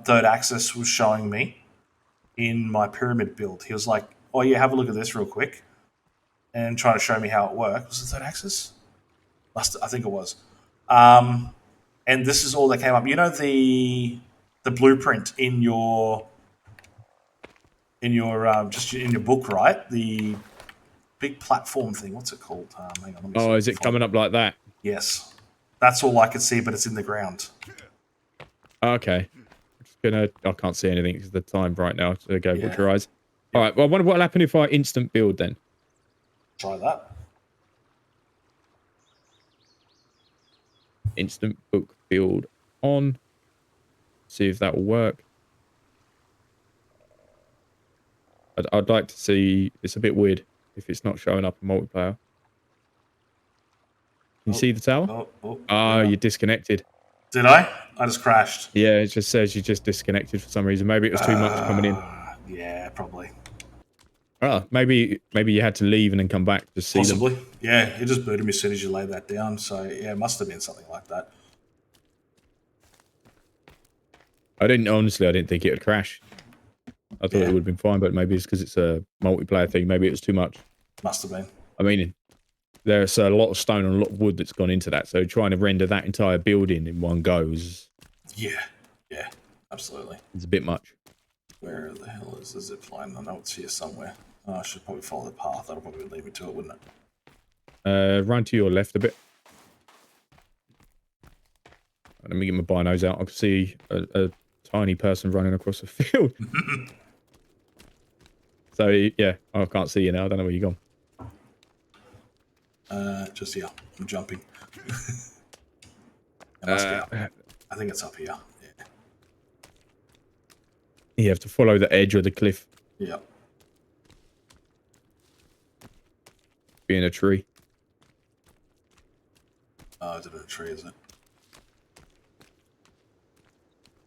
Third Axis was showing me in my pyramid build. He was like, oh, yeah, have a look at this real quick. And trying to show me how it worked. Was it Third Axis? I think it was. And this is all that came up. You know the blueprint in your just in your book, right? The big platform thing. What's it called? Hang on. Oh, is it coming up like that? Yes. That's all I could see, but it's in the ground. Okay. I can't see anything because of the time right now. So go put your eyes. All right. Well, I wonder what will happen if I instant build then. Try that. Instant book build on. See if that will work. I'd like to see. It's a bit weird if it's not showing up in multiplayer. Can you see the tower? You're disconnected. Did I? I just crashed. Yeah, it just says you just disconnected for some reason. Maybe it was too much coming in. Yeah, probably. Maybe you had to leave and then come back to see Possibly. them. Yeah, it just booted me as soon as you laid that down. So yeah, it must have been something like that. I didn't think it would crash. I thought it would have been fine, but maybe it's because it's a multiplayer thing. Maybe it was too much. Must have been. I mean, there's a lot of stone and a lot of wood that's gone into that. So trying to render that entire building in one go is... Yeah, absolutely. It's a bit much. Where the hell is the zip line? I know it's here somewhere. Oh, I should probably follow the path. That'll probably lead me to it, wouldn't it? Run to your left a bit. Let me get my binos out. I can see a tiny person running across the field. So, yeah. I can't see you now. I don't know where you've gone. Just here. I'm jumping. I think it's up here. Yeah. You have to follow the edge of the cliff. Yeah. Be in a tree. Oh, is it a tree, is it?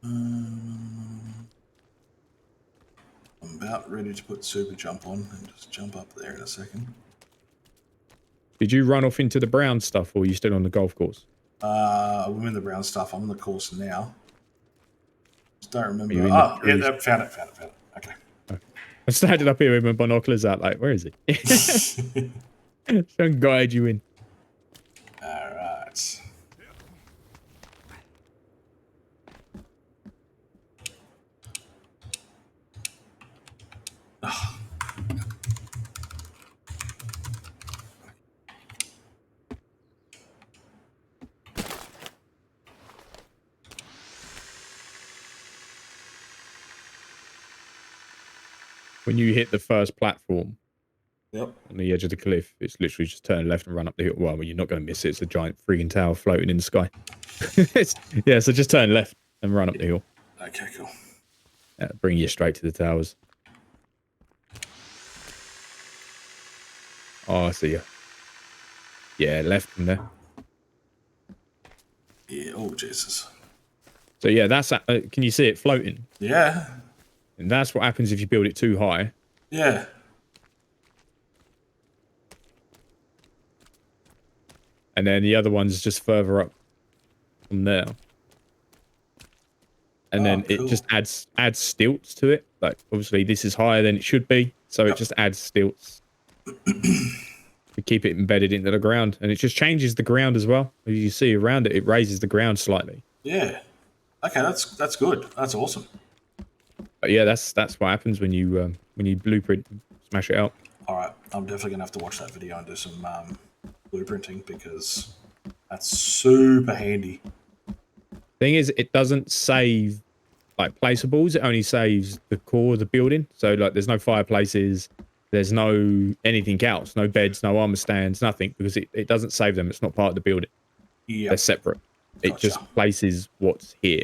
I'm about ready to put super jump on and just jump up there in a second. Did you run off into the brown stuff or are you still on the golf course? I'm in the brown stuff. I'm on the course now. Just don't remember. Oh, yeah, found it. Okay. I'm standing up here with my binoculars out, like, where is he? Trying to guide you in. All right. Oh. When you hit the first platform, Yep. on the edge of the cliff, it's literally just turn left and run up the hill. Well, you're not going to miss it. It's a giant freaking tower floating in the sky. Yeah, so just turn left and run up the hill. Okay, cool. Bring you straight to the towers. Oh, I see you. Yeah, left from there. Yeah. Oh, Jesus. So yeah, that's can you see it floating? Yeah. And that's what happens if you build it too high. Yeah. And then the other one's just further up from there. And then cool. it just adds stilts to it. Like, obviously, this is higher than it should be. So it just adds stilts to keep it embedded into the ground. And it just changes the ground as well. As you see around it, it raises the ground slightly. Yeah. Okay, that's good. That's awesome. But yeah, that's what happens when you blueprint, smash it out. All right, I'm definitely gonna have to watch that video and do some blueprinting because that's super handy. Thing is, it doesn't save like placeables. It only saves the core of the building. So like, there's no fireplaces, there's no anything else, no beds, no armor stands, nothing, because it doesn't save them. It's not part of the building. Yeah, they're separate. It just places what's here.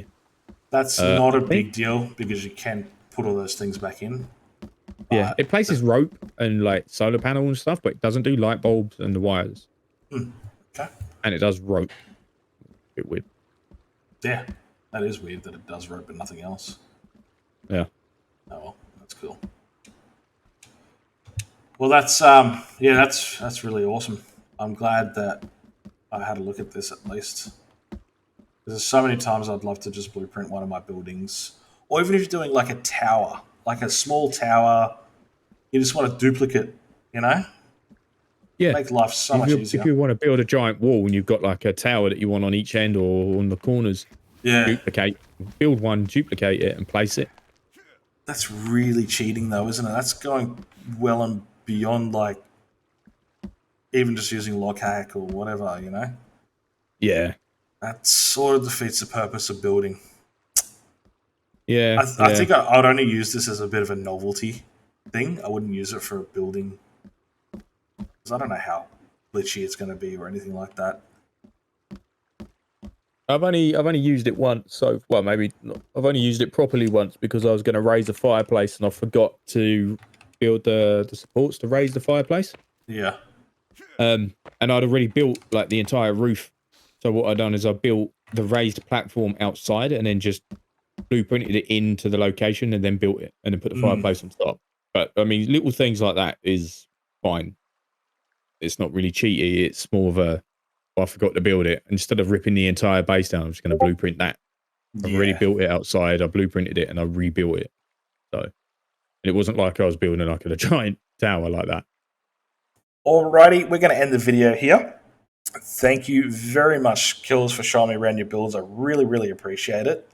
That's not a big deal because you can put all those things back in. Yeah, it places rope and like solar panel and stuff, but it doesn't do light bulbs and the wires. Okay. And it does rope. A bit weird. Yeah, that is weird that it does rope and nothing else. Yeah. Oh well, that's cool. Well, that's that's really awesome. I'm glad that I had a look at this at least. There's so many times I'd love to just blueprint one of my buildings, or even if you're doing like a tower, like a small tower, you just want a duplicate, you know? Yeah. Make life so much easier. If you want to build a giant wall and you've got like a tower that you want on each end or on the corners, duplicate, build one, duplicate it, and place it. That's really cheating, though, isn't it? That's going well and beyond, like, even just using log hack or whatever, you know? Yeah. That sort of defeats the purpose of building. Yeah. I think I would only use this as a bit of a novelty thing. I wouldn't use it for a building. Because I don't know how glitchy it's going to be or anything like that. I've only used it once, so well maybe not. I've only used it properly once because I was going to raise a fireplace and I forgot to build the supports to raise the fireplace. Yeah. And I'd already built like the entire roof. So what I'd done is I built the raised platform outside and then just blueprinted it into the location and then built it and then put the fireplace on top. But I mean, little things like that is fine. It's not really cheaty. It's more of a, I forgot to build it. Instead of ripping the entire base down, I'm just going to blueprint that. I've already built it outside. I blueprinted it and I rebuilt it. So it wasn't like I was building like a giant tower like that. Alrighty, we're going to end the video here. Thank you very much, Kills, for showing me around your builds. I really, really appreciate it.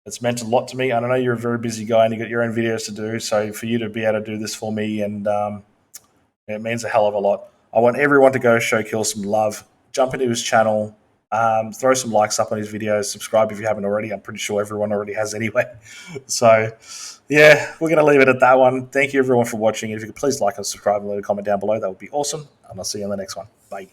It's meant a lot to me. I know you're a very busy guy and you got your own videos to do. So for you to be able to do this for me, and it means a hell of a lot. I want everyone to go show Kills some love. Jump into his channel. Throw some likes up on his videos. Subscribe if you haven't already. I'm pretty sure everyone already has anyway. So, yeah, we're going to leave it at that one. Thank you, everyone, for watching. If you could please like and subscribe and leave a comment down below, that would be awesome. And I'll see you in the next one. Bye.